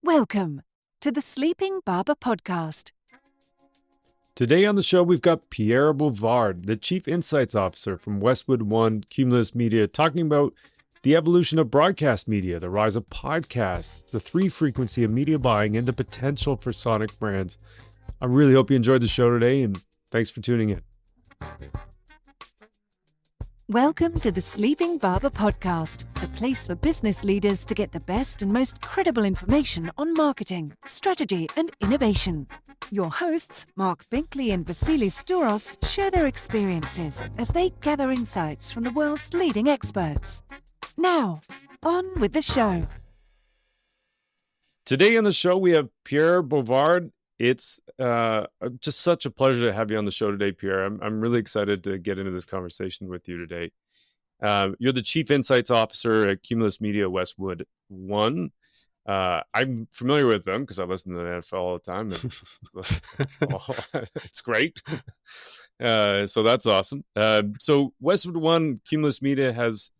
Welcome to the Sleeping Barber podcast. Today on the show, we've got Pierre Bouvard, the Chief Insights Officer from Westwood One, Cumulus Media, talking about the evolution of broadcast media, the rise of podcasts, the three-frequency of media buying, and the potential for sonic brands. I really hope you enjoyed the show today, and thanks for tuning in. Welcome to the Sleeping Barber podcast, the place for business leaders to get the best and most credible information on marketing, strategy, and innovation. Your hosts, Mark Binkley and Vasilis Douros, share their experiences as they gather insights from the world's leading experts. Now, on with the show. Today on the show, we have Pierre Bouvard. It's just such a pleasure to have you on the show today, Pierre. I'm really excited to get into this conversation with you today. You're the Chief Insights Officer at Cumulus Media Westwood One. I'm familiar with them because I listen to the NFL all the time. And it's great. So that's awesome. So Westwood One, Cumulus Media has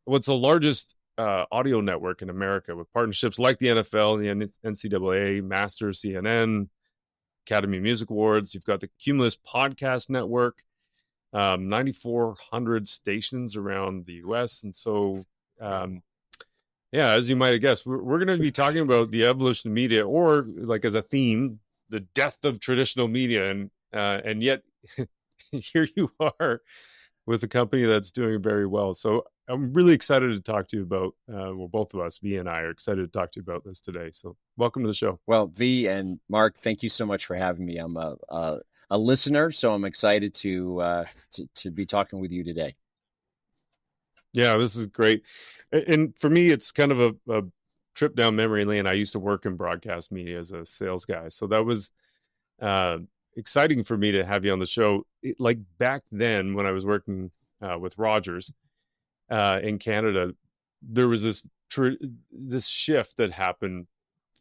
what's the largest audio network in America with partnerships like the NFL, the NCAA, Masters, CNN, Academy Music Awards. You've got the Cumulus Podcast Network, 9,400 stations around the U.S. And so, as you might have guessed, we're going to be talking about the evolution of media, or like as a theme, the death of traditional media. And yet here you are with a company that's doing very well. So I'm really excited to talk to you about, both of us, V and I, are excited to talk to you about this today. So welcome to the show. Well, V and Mark, thank you so much for having me. I'm a listener, so I'm excited to be talking with you today. Yeah, this is great. And for me, it's kind of a trip down memory lane. I used to work in broadcast media as a sales guy. So that was exciting for me to have you on the show. Like back then when I was working with Rogers in Canada, there was this shift that happened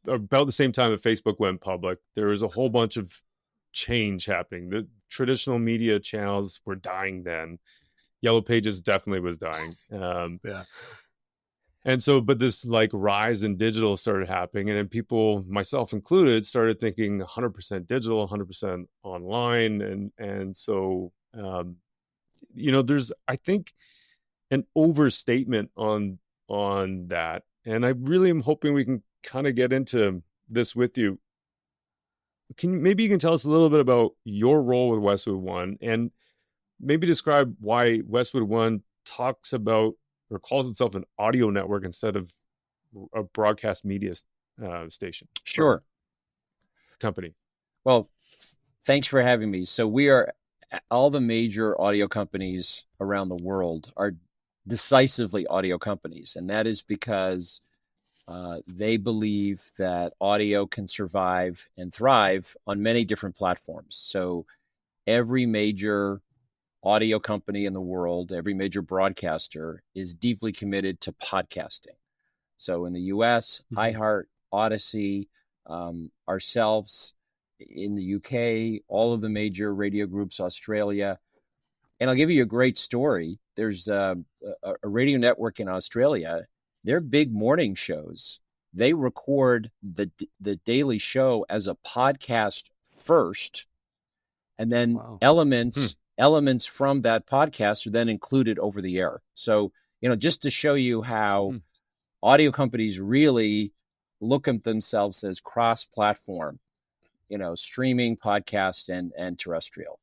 about the same time that Facebook went public. There was a whole bunch of change happening. The traditional media channels were dying then. Yellow Pages definitely was dying. And so, but this like rise in digital started happening, and then people, myself included, started thinking 100% digital, 100% online. And so, there's, I think, an overstatement on that. And I really am hoping we can kind of get into this with you. Maybe you can tell us a little bit about your role with Westwood One, and maybe describe why Westwood One talks about or calls itself an audio network instead of a broadcast media station. Sure. Company. Well, thanks for having me. So we are, all the major audio companies around the world are decisively audio companies. And that is because they believe that audio can survive and thrive on many different platforms. So every major audio company in the world, every major broadcaster is deeply committed to podcasting. So in the US, iHeart, Odyssey, ourselves in the UK, all of the major radio groups, Australia. And I'll give you a great story. There's a radio network in Australia. Their big morning shows, they record the daily show as a podcast first, and then elements from that podcast are then included over the air. So, just to show you how audio companies really look at themselves as cross-platform, streaming, podcast, and terrestrial.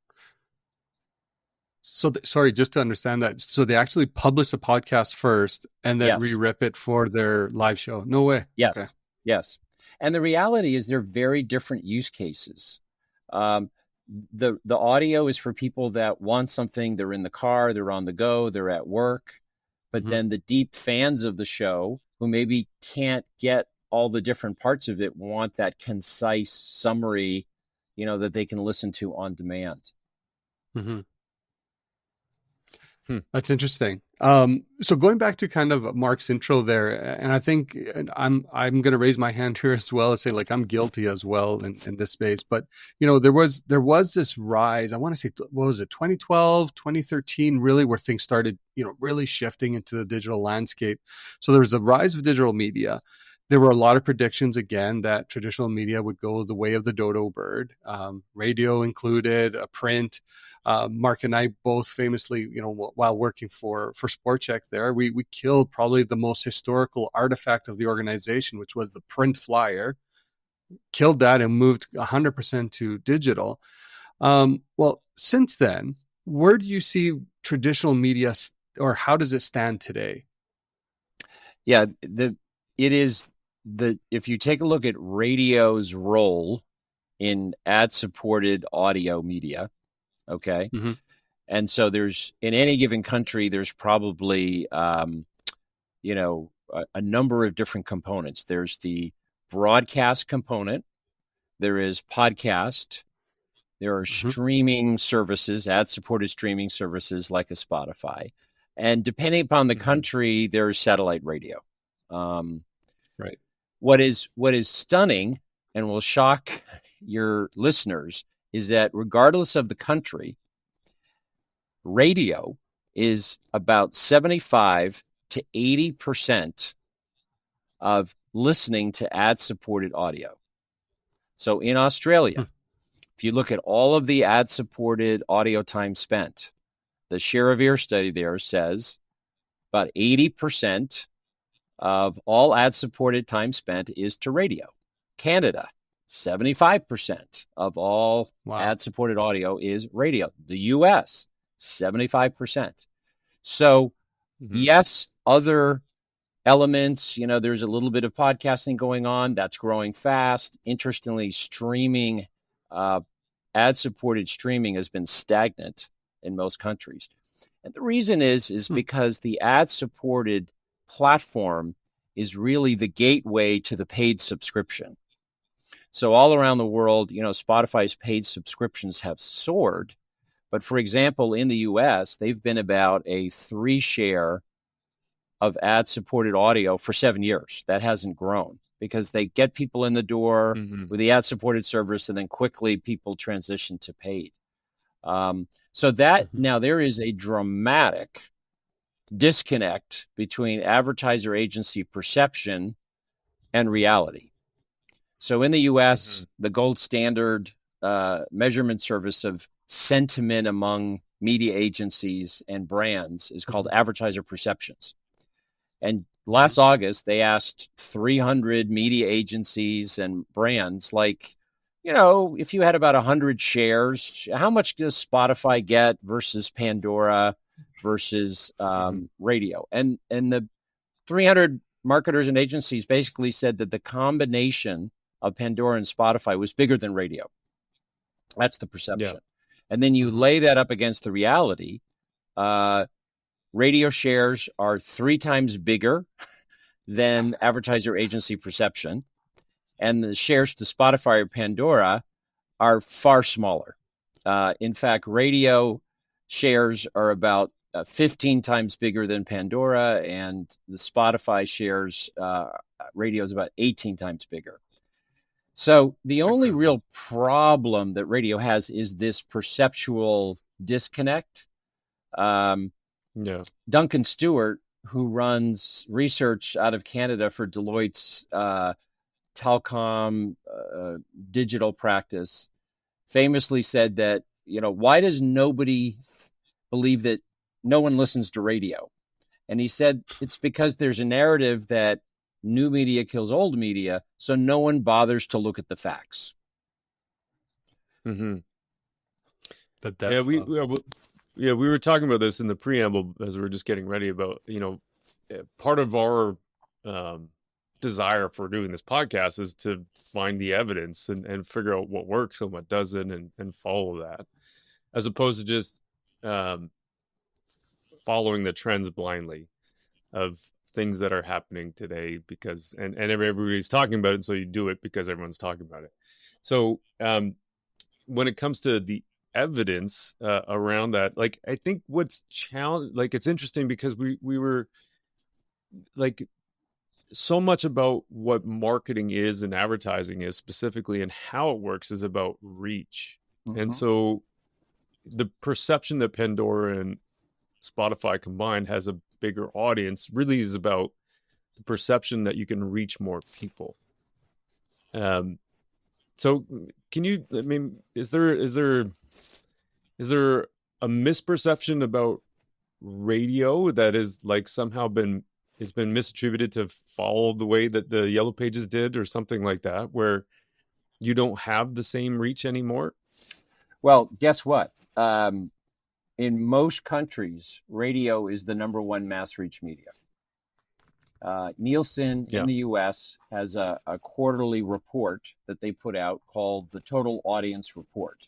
So, sorry, just to understand that. So they actually publish a podcast first and then re-rip it for their live show. No way. Yes. Okay. Yes. And the reality is they're very different use cases. The audio is for people that want something. They're in the car, they're on the go, they're at work. But then the deep fans of the show who maybe can't get all the different parts of it want that concise summary, that they can listen to on demand. Mm-hmm. That's interesting. So going back to kind of Mark's intro there, and I think I'm going to raise my hand here as well and say, like, I'm guilty as well in this space. But there was this rise. I want to say, what was it, 2012, 2013, really, where things started really shifting into the digital landscape. So there was a rise of digital media. There were a lot of predictions again that traditional media would go the way of the dodo bird, radio included, print. Mark and I both famously, while working for Sport Check there, we killed probably the most historical artifact of the organization, which was the print flyer. Killed that and moved 100% to digital. Well, since then, where do you see traditional media, or how does it stand today? Yeah, if you take a look at radio's role in ad-supported audio media, okay, Mm-hmm. and so there's, in any given country, there's probably a number of different components. There's the broadcast component, there is podcast, there are Mm-hmm. streaming services, ad-supported streaming services like a Spotify, and depending upon the country, there's satellite radio. Right. What is stunning and will shock your listeners is that regardless of the country, radio is about 75 to 80% of listening to ad-supported audio. So in Australia, if you look at all of the ad-supported audio time spent, the share of ear study there says about 80% of all ad-supported time spent is to radio. Canada, 75% of all ad-supported audio is radio. The U.S., 75%. So, yes, other elements, there's a little bit of podcasting going on. That's growing fast. Interestingly, streaming, ad-supported streaming has been stagnant in most countries. And the reason is because the ad-supported platform is really the gateway to the paid subscription. So all around the world, Spotify's paid subscriptions have soared. But for example, in the US, they've been about a 3 share of ad-supported audio for 7 years. That hasn't grown because they get people in the door with the ad-supported service, and then quickly people transition to paid. So that now there is a dramatic disconnect between advertiser agency perception and reality. So in the US, the gold standard measurement service of sentiment among media agencies and brands is called advertiser perceptions. And last August, they asked 300 media agencies and brands, if you had about 100 shares, how much does Spotify get versus Pandora versus radio? And the 300 marketers and agencies basically said that the combination of Pandora and Spotify was bigger than radio. That's the perception. Yeah. And then you lay that up against the reality. Radio shares are 3 times bigger than advertiser agency perception. And the shares to Spotify or Pandora are far smaller. In fact, radio shares are about 15 times bigger than Pandora, and the Spotify shares, radio is about 18 times bigger. So the only real problem that radio has is this perceptual disconnect. Duncan Stewart, who runs research out of Canada for Deloitte's telecom digital practice, famously said that, why does nobody believe that no one listens to radio? And he said it's because there's a narrative that new media kills old media, so no one bothers to look at the facts. We were talking about this in the preamble as we were just getting ready about, part of our desire for doing this podcast is to find the evidence and figure out what works and what doesn't and follow that, as opposed to just following the trends blindly of things that are happening today because and everybody's talking about it, and so you do it because everyone's talking about it. So when it comes to the evidence around that, I think what's it's interesting because we were so much about what marketing is and advertising is specifically and how it works is about reach. And so the perception that Pandora and Spotify combined has a bigger audience really is about the perception that you can reach more people. So can you, I mean, is there a misperception about radio that is like somehow it's been misattributed to follow the way that the Yellow Pages did, or something like that, where you don't have the same reach anymore? Well, guess what? In most countries, radio is the number one mass reach media. Nielsen in the US has a quarterly report that they put out called the Total Audience Report.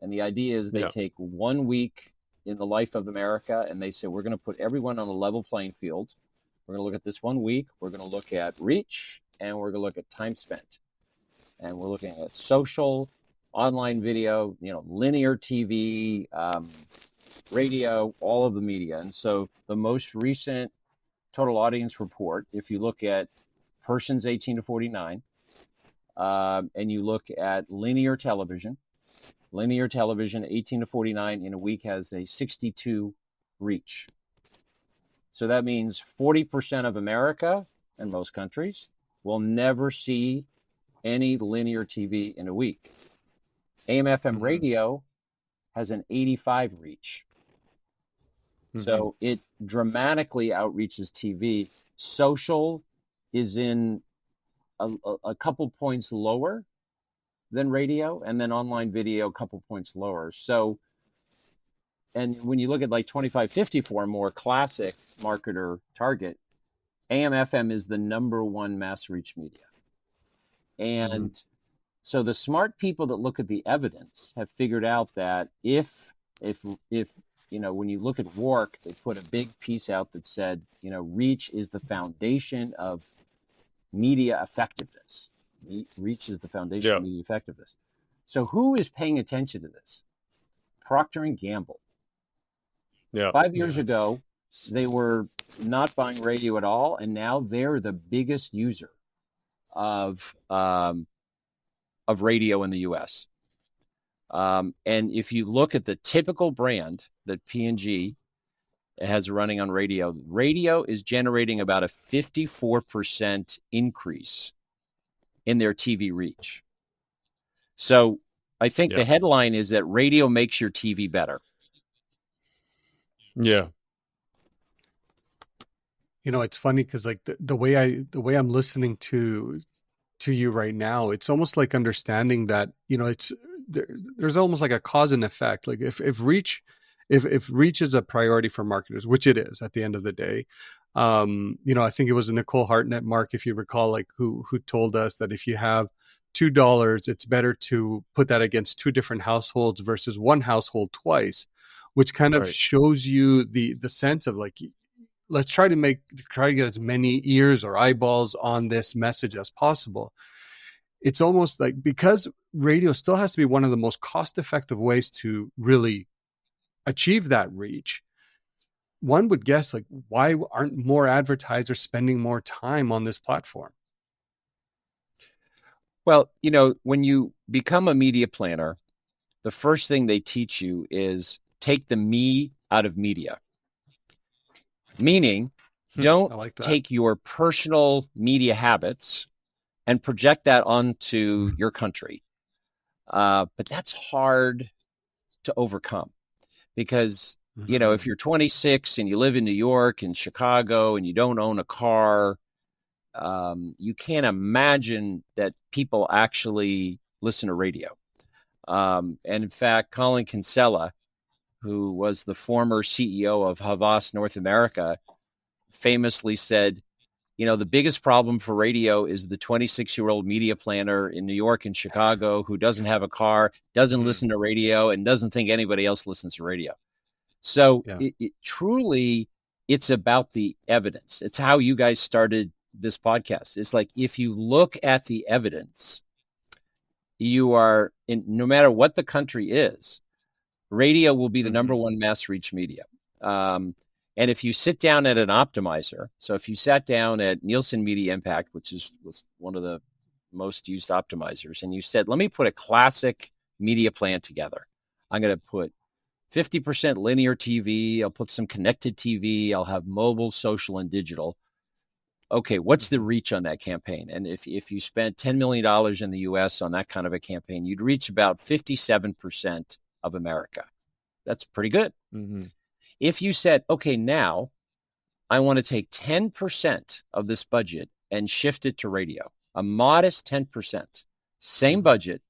And the idea is they take 1 week in the life of America and they say, we're going to put everyone on a level playing field. We're going to look at this 1 week. We're going to look at reach and we're going to look at time spent. And we're looking at social, online video, linear TV, radio, all of the media. And so the most recent Total Audience Report, if you look at persons 18 to 49, and you look at linear television 18 to 49 in a week has a 62 reach. So that means 40% of America and most countries will never see any linear TV in a week. AM/FM radio has an 85 reach. So it dramatically outreaches TV. Social is in a couple points lower than radio, and then online video a couple points lower. So, and when you look at like 25-54, more classic marketer target, AM/FM is the number one mass reach media. And so the smart people that look at the evidence have figured out that if when you look at WARC, they put a big piece out that said, reach is the foundation of media effectiveness. Reach is the foundation of media effectiveness. So who is paying attention to this? Procter & Gamble. 5 years ago, they were not buying radio at all, and now they're the biggest user of radio in the U.S. And if you look at the typical brand that P&G has running on radio is generating about a 54% increase in their TV reach. So I think the headline is that radio makes your TV better. Yeah. It's funny because like the way I'm listening to you right now, it's almost like understanding that, there's almost like a cause and effect. Like if reach is a priority for marketers, which it is at the end of the day, I think it was Nicole Hartnett, Mark, if you recall, like who told us that if you have $2, it's better to put that against two different households versus one household twice, which kind of shows you the sense of like, let's try to get as many ears or eyeballs on this message as possible. It's almost like, because radio still has to be one of the most cost-effective ways to really achieve that reach, one would guess, like, why aren't more advertisers spending more time on this platform? Well, when you become a media planner, the first thing they teach you is take the me out of media. Meaning, don't take your personal media habits and project that onto your country. But that's hard to overcome because, if you're 26 and you live in New York and Chicago and you don't own a car, you can't imagine that people actually listen to radio. And in fact, Colin Kinsella, who was the former CEO of Havas North America, famously said, the biggest problem for radio is the 26-year-old media planner in New York and Chicago who doesn't have a car, doesn't listen to radio, and doesn't think anybody else listens to radio. So it truly, it's about the evidence. It's how you guys started this podcast. It's like, if you look at the evidence, you are, no matter what the country is, radio will be the number one mass reach media. And if you sit down at an optimizer, so if you sat down at Nielsen Media Impact, which was one of the most used optimizers, and you said, let me put a classic media plan together. I'm going to put 50% linear TV. I'll put some connected TV. I'll have mobile, social, and digital. okay, what's the reach on that campaign? And if you spent $10 million in the US on that kind of a campaign, you'd reach about 57% of America. That's pretty good. Mm-hmm. If you said, okay, now I want to take 10% of this budget and shift it to radio, a modest 10%, same budget,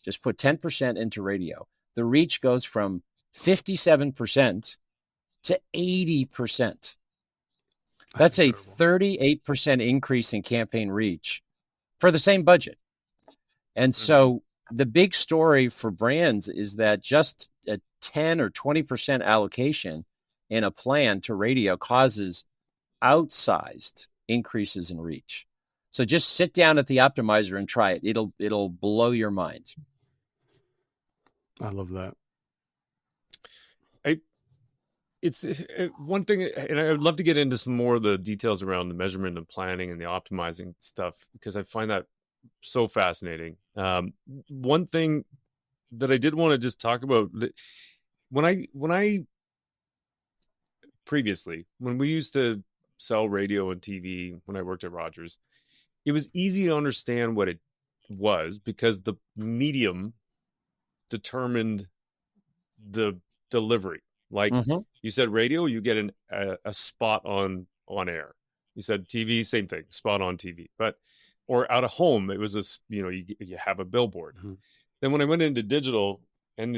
just put 10% into radio. The reach goes from 57% to 80%. That's a 38% increase in campaign reach for the same budget. And so the big story for brands is that just a 10 or 20% allocation in a plan to radio causes outsized increases in reach. So just sit down at the optimizer and try it. It'll blow your mind. I love that. It's one thing, and I would love to get into some more of the details around the measurement and planning and the optimizing stuff, because I find that so fascinating. One thing that I did want to just talk about, when I previously, when we used to sell radio and TV, when I worked at Rogers, it was easy to understand what it was because the medium determined the delivery. Like you said, radio, you get a spot on air. You said TV, same thing, spot on TV. But or out of home, it was you have a billboard. Then when I went into digital, and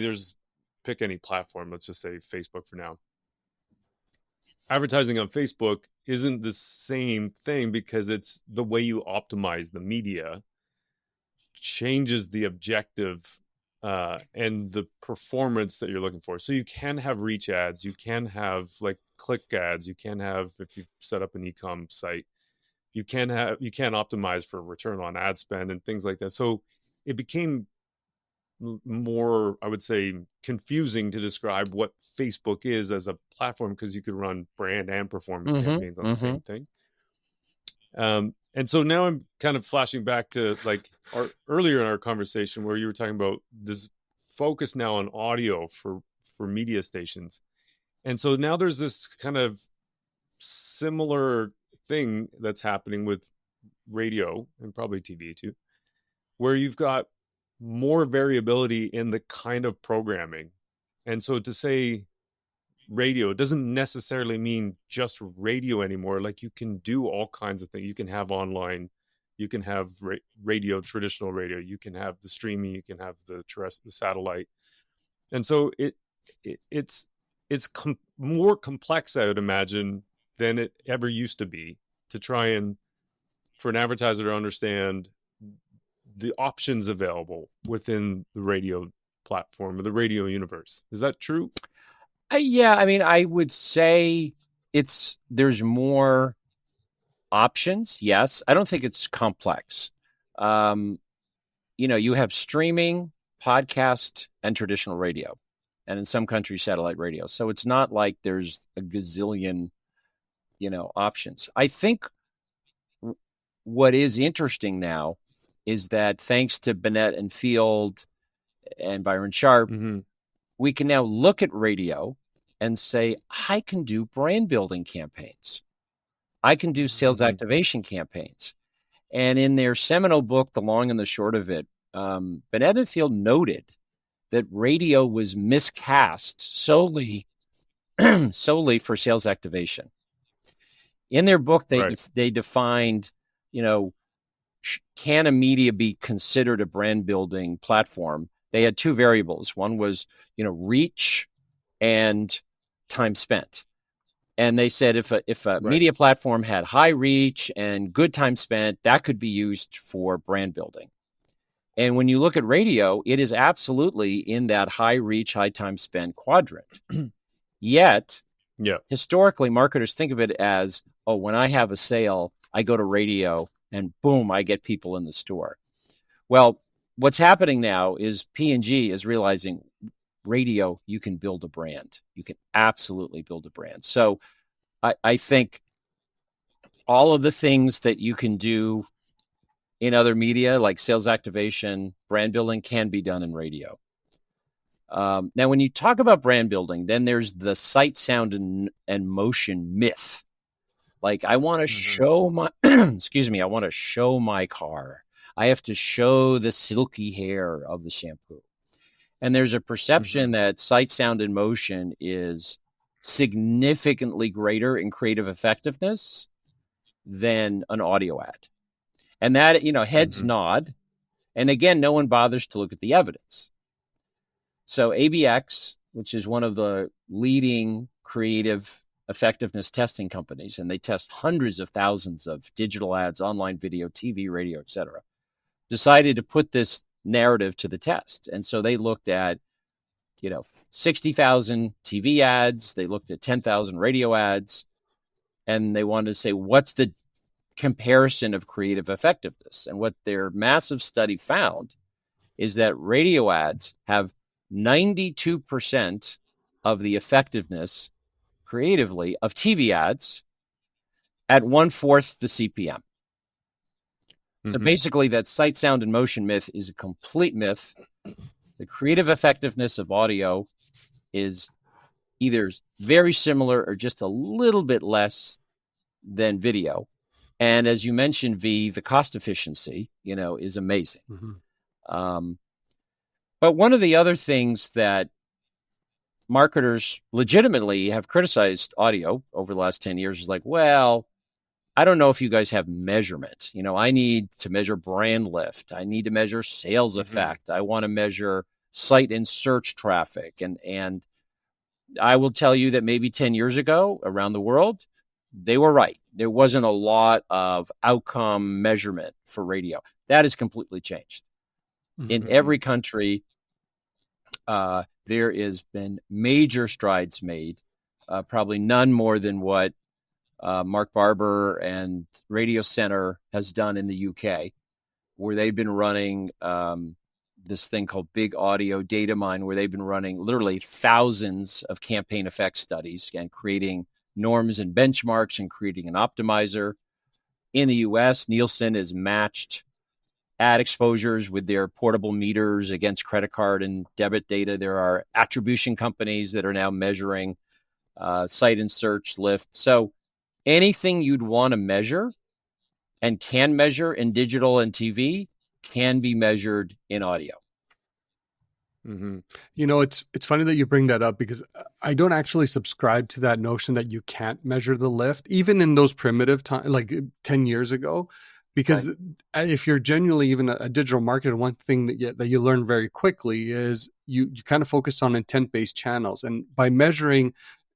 pick any platform, let's just say Facebook for now. Advertising on Facebook isn't the same thing because it's the way you optimize the media changes the objective and the performance that you're looking for. So you can have reach ads, you can have like click ads, you can have, if you set up an e-com site, you can optimize for return on ad spend and things like that. So it became more, I would say, confusing to describe what Facebook is as a platform, because you could run brand and performance campaigns on the same thing. And so now I'm kind of flashing back to like earlier in our conversation where you were talking about this focus now on audio for media stations. And so now there's this kind of similar thing that's happening with radio and probably TV too, where you've got more variability in the kind of programming. And so to say radio doesn't necessarily mean just radio anymore. Like you can do all kinds of things. You can have online, you can have radio, traditional radio, you can have the streaming, you can have the satellite. And so it's more complex, I would imagine, than it ever used to be, to try and for an advertiser to understand the options available within the radio platform or the radio universe. Is that true? Yeah, I mean, I would say there's more options. Yes, I don't think it's complex. You have streaming, podcast, and traditional radio, and in some countries, satellite radio. So it's not like there's a gazillion, options. I think what is interesting now is that thanks to Bennett and Field and Byron Sharp, we can now look at radio and say, I can do brand building campaigns. I can do sales activation campaigns. And in their seminal book, The Long and the Short of It, Bennett and Field noted that radio was miscast solely for sales activation. In their book, they defined, can a media be considered a brand building platform? They had two variables. One was, reach and time spent. And they said if a media platform had high reach and good time spent, that could be used for brand building. And when you look at radio, it is absolutely in that high reach, high time spent quadrant. Yet, historically, marketers think of it as, when I have a sale, I go to radio and boom, I get people in the store. Well, what's happening now is P&G is realizing radio, you can build a brand. You can absolutely build a brand. So I think all of the things that you can do in other media, like sales activation, brand building, can be done in radio. Now, when you talk about brand building, then there's the sight, sound, and motion myth. Like I want to show my, excuse me, I want to show my car. I have to show the silky hair of the shampoo. And there's a perception that sight, sound, and motion is significantly greater in creative effectiveness than an audio ad. And that, heads nod. And again, no one bothers to look at the evidence. So ABX, which is one of the leading creative effectiveness testing companies, and they test hundreds of thousands of digital ads, online video, TV, radio, etc., decided to put this narrative to the test. And so they looked at, 60,000 TV ads, they looked at 10,000 radio ads, and they wanted to say, what's the comparison of creative effectiveness? And what their massive study found is that radio ads have 92% of the effectiveness creatively of TV ads at 1/4 the CPM. So basically that sight, sound, and motion myth is a complete myth. The creative effectiveness of audio is either very similar or just a little bit less than video. And as you mentioned, V, the cost efficiency, is amazing. But one of the other things that marketers legitimately have criticized audio over the last 10 years is like, well, I don't know if you guys have measurement. I need to measure brand lift. I need to measure sales effect. I want to measure site and search traffic. And I will tell you that maybe 10 years ago around the world, they were right. There wasn't a lot of outcome measurement for radio. That has completely changed. In every country, there has been major strides made, probably none more than what Mark Barber and Radio Center has done in the UK, where they've been running this thing called Big Audio Data Mine, where they've been running literally thousands of campaign effect studies and creating norms and benchmarks and creating an optimizer. In the US, Nielsen has matched ad exposures with their portable meters against credit card and debit data. There are attribution companies that are now measuring site and search lift. So anything you'd want to measure and can measure in digital and TV can be measured in audio. It's funny that you bring that up, because I don't actually subscribe to that notion that you can't measure the lift, even in those primitive times, like 10 years ago. Because if you're genuinely even a digital marketer, one thing that you learn very quickly is you kind of focus on intent-based channels. And by measuring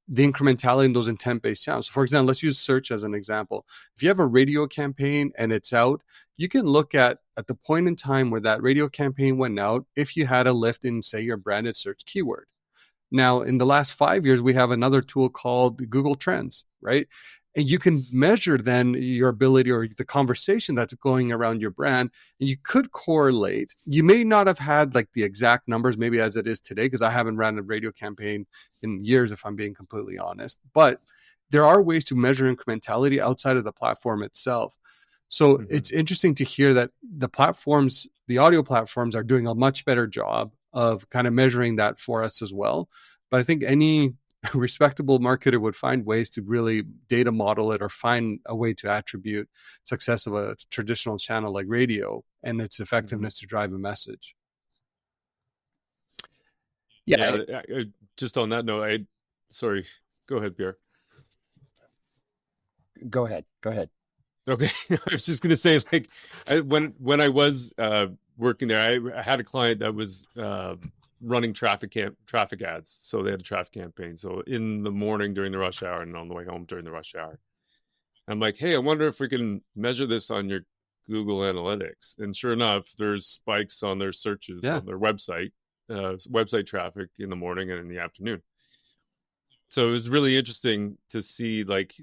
the incrementality in those intent-based channels. So for example, let's use search as an example. If you have a radio campaign and it's out, you can look at the point in time where that radio campaign went out, if you had a lift in, say, your branded search keyword. Now, in the last 5 years, we have another tool called Google Trends, right? And you can measure then your ability or the conversation that's going around your brand. And you could correlate. You may not have had like the exact numbers, maybe as it is today, because I haven't ran a radio campaign in years, if I'm being completely honest. But there are ways to measure incrementality outside of the platform itself. So it's interesting to hear that the audio platforms are doing a much better job of kind of measuring that for us as well. But I think any respectable marketer would find ways to really data model it or find a way to attribute success of a traditional channel like radio and its effectiveness to drive a message. Just on that note, sorry, go ahead, Pierre. Go ahead. Okay. I was just going to say, like, when I was working there, I had a client that was running traffic ads. So they had a traffic campaign. So in the morning during the rush hour and on the way home during the rush hour. I'm like, hey, I wonder if we can measure this on your Google Analytics. And sure enough, there's spikes on their searches on their website traffic in the morning and in the afternoon. So it was really interesting to see, like,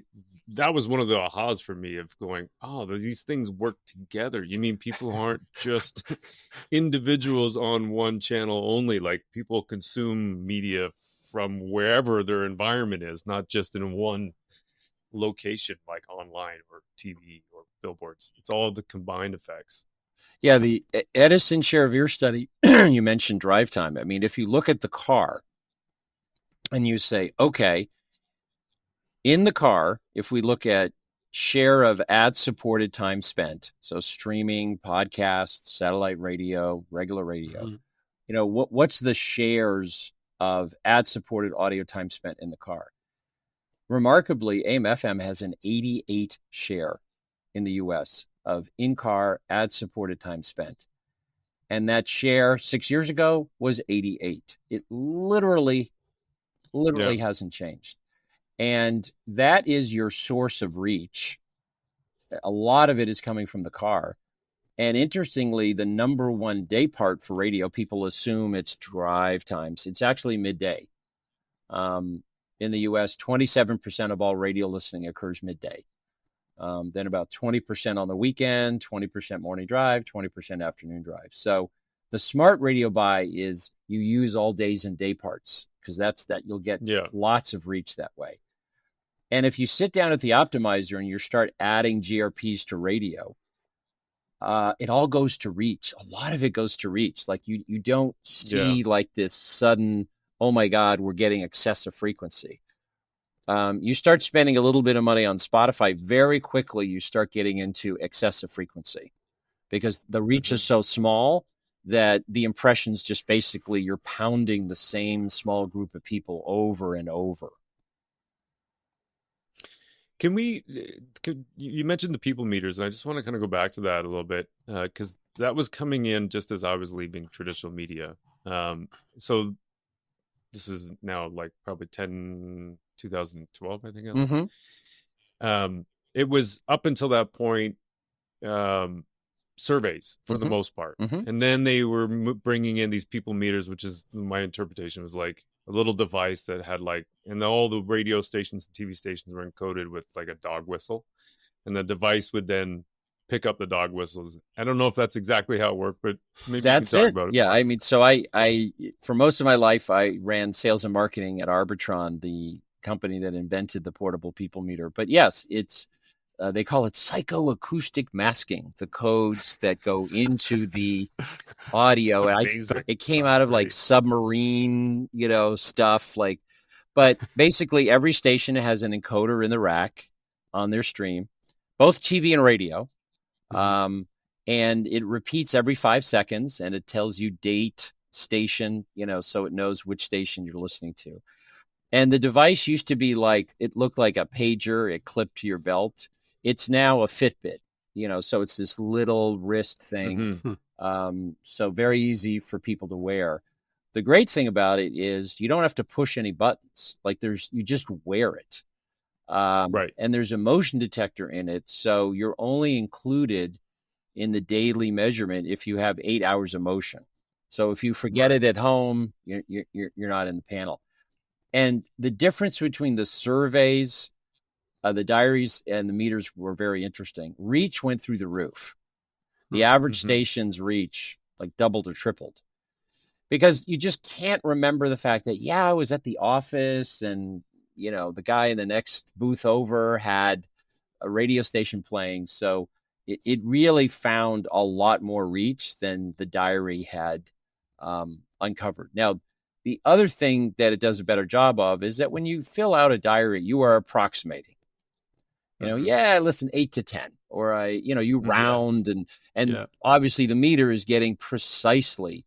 that was one of the ahas for me of going, oh, these things work together. You mean people aren't just individuals on one channel only, like people consume media from wherever their environment is, not just in one location, like online or TV or billboards. It's all the combined effects. Yeah, the Edison share of ear study, you mentioned drive time. I mean, if you look at the car, and you say, okay, in the car, if we look at share of ad-supported time spent, so streaming, podcasts, satellite radio, regular radio, you know, what's the shares of ad-supported audio time spent in the car? Remarkably, AM/FM has an 88 share in the U.S. of in-car ad-supported time spent. And that share 6 years ago was 88. It literally hasn't changed. And that is your source of reach. A lot of it is coming from the car. And interestingly, the number one day part for radio, people assume it's drive times. It's actually midday. In the U.S., 27% of all radio listening occurs midday. Then about 20% on the weekend, 20% morning drive, 20% afternoon drive. So the smart radio buy is you use all days and day parts, because that's that you'll get lots of reach that way. And if you sit down at the optimizer and you start adding GRPs to radio, it all goes to reach. A lot of it goes to reach. Like you don't see like this sudden, oh my God, we're getting excessive frequency. You start spending a little bit of money on Spotify, very quickly you start getting into excessive frequency, because the reach is so small that the impressions just basically you're pounding the same small group of people over and over. You mentioned the people meters, and I just want to kind of go back to that a little bit, because that was coming in just as I was leaving traditional media. So this is now like probably 2012, I think. It was up until that point, surveys for the most part. And then they were bringing in these people meters, which is my interpretation was like a little device that had like, and all the radio stations and TV stations were encoded with like a dog whistle, and the device would then pick up the dog whistles. I don't know if that's exactly how it worked, but maybe that's you can talk it. about it. Yeah, I mean, so I for most of my life I ran sales and marketing at Arbitron, the company that invented the portable people meter. But yes, it's they call it psychoacoustic masking, the codes that go into the audio. And it came out of like submarine, stuff like, but basically every station has an encoder in the rack on their stream, both TV and radio. And it repeats every 5 seconds, and it tells you date, station, so it knows which station you're listening to. And the device used to be like, it looked like a pager, it clipped to your belt. It's now a Fitbit, so it's this little wrist thing. So very easy for people to wear. The great thing about it is you don't have to push any buttons. Like you just wear it. Right. And there's a motion detector in it. So you're only included in the daily measurement if you have 8 hours of motion. So if you forget it at home, you're not in the panel. And the difference between the surveys, the diaries, and the meters were very interesting. Reach went through the roof. The average station's reach like doubled or tripled, because you just can't remember the fact that, I was at the office and, the guy in the next booth over had a radio station playing. So it really found a lot more reach than the diary had uncovered. Now, the other thing that it does a better job of is that when you fill out a diary, you are approximating. I listen 8 to 10, or you round and obviously the meter is getting precisely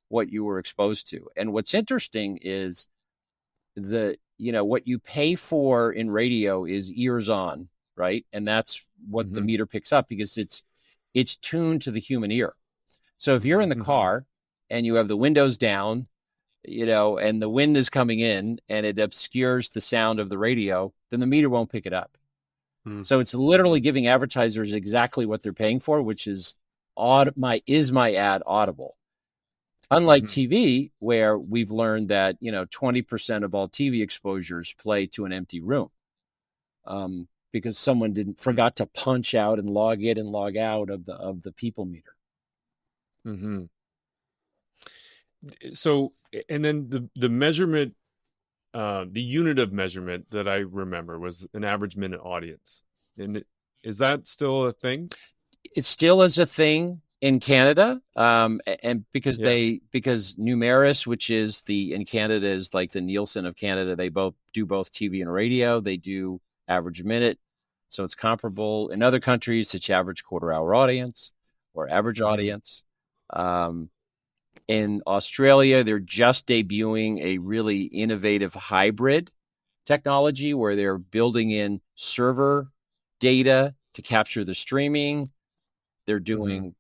what you were exposed to. And what's interesting is what you pay for in radio is ears on, right? And that's what the meter picks up, because it's tuned to the human ear. So if you're in the car and you have the windows down, and the wind is coming in and it obscures the sound of the radio, then the meter won't pick it up. So it's literally giving advertisers exactly what they're paying for, which is my ad audible? Unlike TV, where we've learned that 20% of all TV exposures play to an empty room, because someone forgot to punch out and log in and log out of the people meter. So, and then the measurement. The unit of measurement that I remember was an average minute audience. And is that still a thing? It still is a thing in Canada. And because Numeris, which is in Canada is like the Nielsen of Canada, they both do both TV and radio. They do average minute. So it's comparable in other countries to average quarter-hour audience or average audience. In Australia, they're just debuting a really innovative hybrid technology where they're building in server data to capture the streaming. They're doing,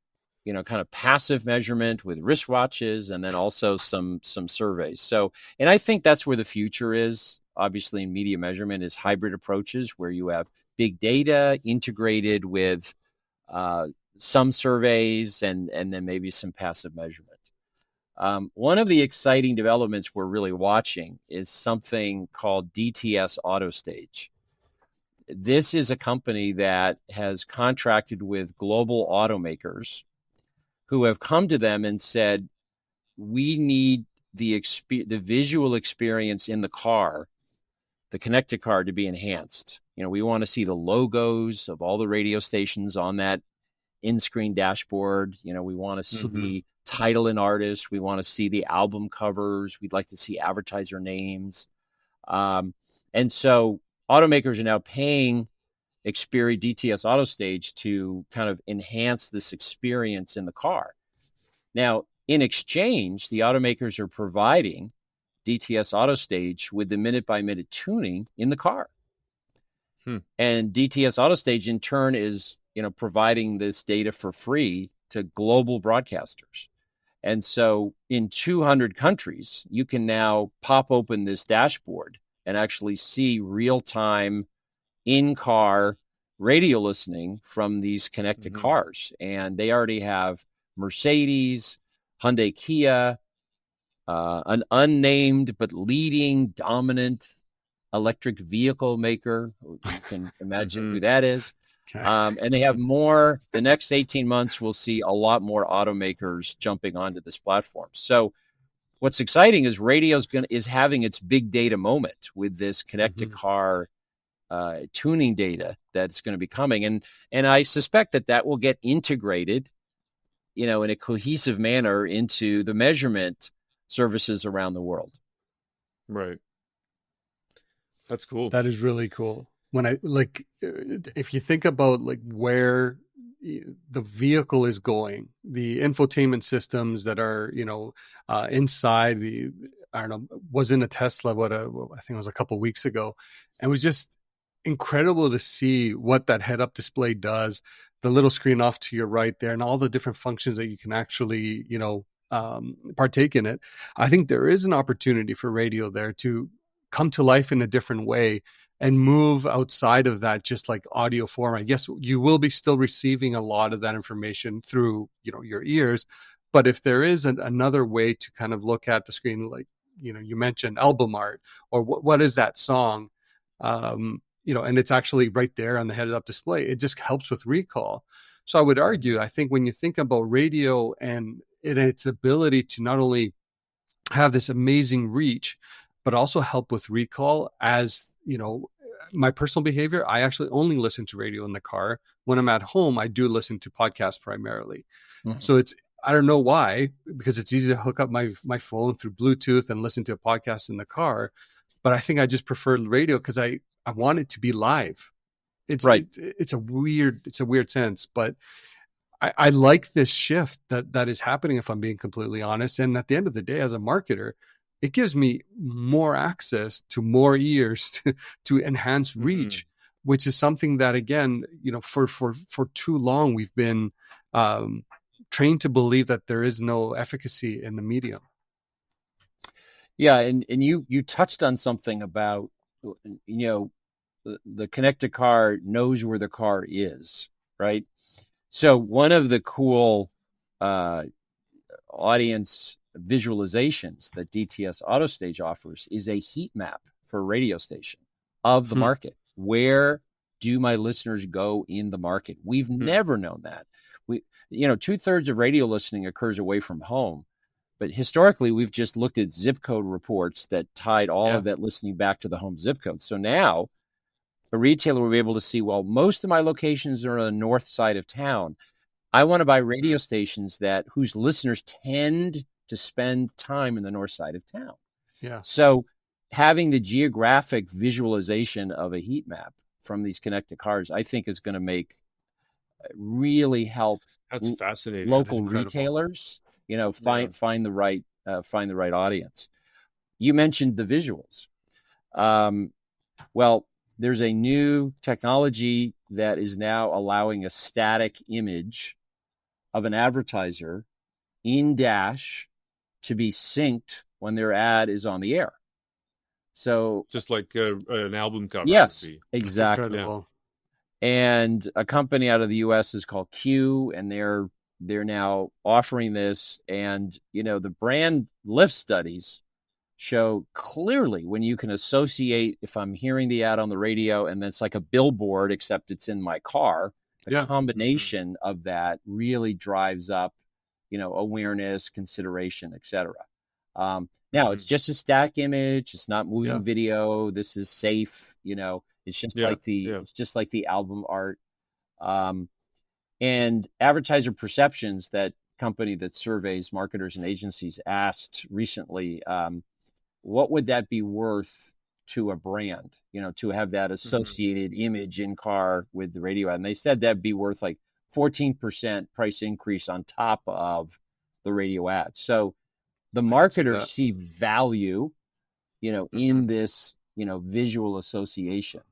kind of passive measurement with wristwatches, and then also some surveys. So, and I think that's where the future is. Obviously, in media measurement is hybrid approaches where you have big data integrated with some surveys and then maybe some passive measurement. One of the exciting developments we're really watching is something called DTS AutoStage. This is a company that has contracted with global automakers who have come to them and said, we need the visual experience in the car, the connected car, to be enhanced. We want to see the logos of all the radio stations on that in-screen dashboard. We want to see title and artist. We want to see the album covers. We'd like to see advertiser names. And so automakers are now paying Xperi DTS AutoStage to kind of enhance this experience in the car. Now, in exchange, the automakers are providing DTS AutoStage with the minute-by-minute tuning in the car. And DTS AutoStage, in turn, is providing this data for free to global broadcasters. And so in 200 countries, you can now pop open this dashboard and actually see real-time in-car radio listening from these connected cars. And they already have Mercedes, Hyundai, Kia, an unnamed but leading dominant electric vehicle maker. You can imagine who that is. And they have more. The next 18 months, we'll see a lot more automakers jumping onto this platform. So what's exciting is radio is having its big data moment with this connected car tuning data that's going to be coming. And I suspect that will get integrated, in a cohesive manner into the measurement services around the world. Right. That's cool. That is really cool. When if you think about where the vehicle is going, the infotainment systems that are, inside was in a Tesla, I think it was a couple of weeks ago. And it was just incredible to see what that head-up display does, the little screen off to your right there, and all the different functions that you can actually, partake in it. I think there is an opportunity for radio there to come to life in a different way and move outside of that just like audio format. Yes, you will be still receiving a lot of that information through, your ears. But if there is another way to kind of look at the screen, like, you mentioned album art, or what is that song? And it's actually right there on the head-up display. It just helps with recall. So I would argue, I think when you think about radio and its ability to not only have this amazing reach, but also help with recall, as my personal behavior, I actually only listen to radio in the car. When I'm at home, I do listen to podcasts primarily. So I don't know why, because it's easy to hook up my phone through Bluetooth and listen to a podcast in the car. But I think I just prefer radio because I want it to be live. It's right. It's a weird sense, but I like this shift that is happening, if I'm being completely honest. And at the end of the day, as a marketer, it gives me more access to more ears to enhance reach, which is something that, again, for too long, we've been trained to believe that there is no efficacy in the medium. Yeah. And you touched on something about, the connected car knows where the car is, right? So one of the cool audience visualizations that DTS AutoStage offers is a heat map for a radio station of the market. Where do my listeners go in the market? We've never known that. 2/3 of radio listening occurs away from home, but historically we've just looked at zip code reports that tied all of that listening back to the home zip code. So now a retailer will be able to see, well, most of my locations are on the north side of town. I want to buy radio stations whose listeners tend to spend time in the north side of town. Yeah. So having the geographic visualization of a heat map from these connected cars, I think is going to really help That's fascinating. local That's retailers, find the right audience. You mentioned the visuals. Well, there's a new technology that is now allowing a static image of an advertiser in Dash to be synced when their ad is on the air. So just like an album cover. Yes, would be. exactly. Incredible. And a company out of the U.S. is called Q, and they're now offering this. And the brand lift studies show clearly when you can associate, if I'm hearing the ad on the radio and it's like a billboard, except it's in my car, the combination of that really drives up, awareness, consideration, etc. Now it's just a static image. It's not moving video. This is safe. It's just it's just like the album art. And advertiser perceptions, that company that surveys marketers and agencies, asked recently, what would that be worth to a brand, to have that associated image in car with the radio ad? And they said that'd be worth like 14% price increase on top of the radio ad. So the marketers see value, in this, visual association.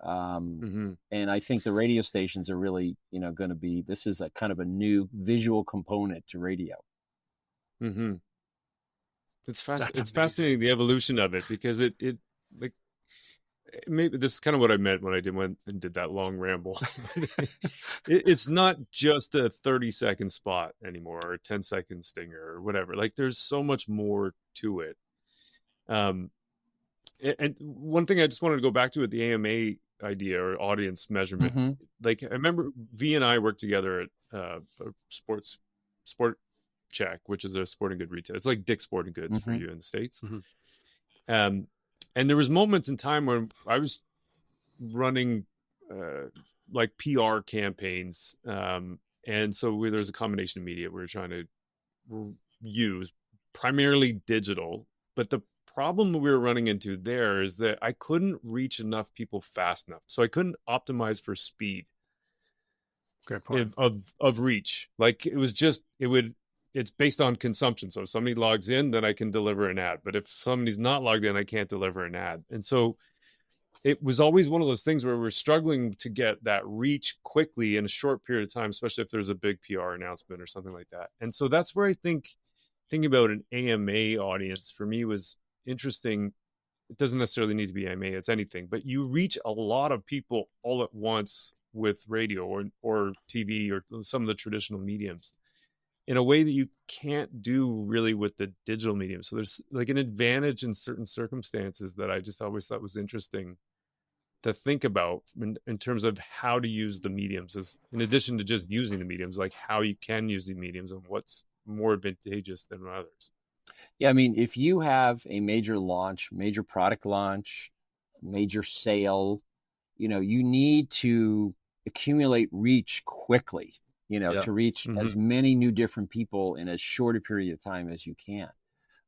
And I think the radio stations are really, going to be, this is a kind of a new visual component to radio. It's fascinating, the evolution of it, because it like, maybe this is kind of what I meant when I went and did that long ramble. It's not just a 30-second spot anymore, or a 10-second stinger or whatever. Like, there's so much more to it. And one thing I just wanted to go back to with the AMA idea, or audience measurement. Like, I remember V and I worked together at a Sport Check, which is a sporting good retailer. It's like Dick's Sporting Goods for you in the States. And there was moments in time when I was running like PR campaigns. And so there's a combination of media we were trying to use, primarily digital. But the problem we were running into there is that I couldn't reach enough people fast enough. So I couldn't optimize for speed. Great point. Of reach. Like, it's based on consumption. So if somebody logs in, then I can deliver an ad. But if somebody's not logged in, I can't deliver an ad. And so it was always one of those things where we're struggling to get that reach quickly in a short period of time, especially if there's a big PR announcement or something like that. And so that's where I think thinking about an AMA audience for me was interesting. It doesn't necessarily need to be AMA, it's anything, but you reach a lot of people all at once with radio or TV or some of the traditional mediums in a way that you can't do really with the digital medium. So there's like an advantage in certain circumstances that I just always thought was interesting to think about in terms of how to use the mediums, as in addition to just using the mediums, like how you can use the mediums and what's more advantageous than others. Yeah, I mean, if you have a major launch, major product launch, major sale, you need to accumulate reach quickly, to reach as many new different people in as short a period of time as you can.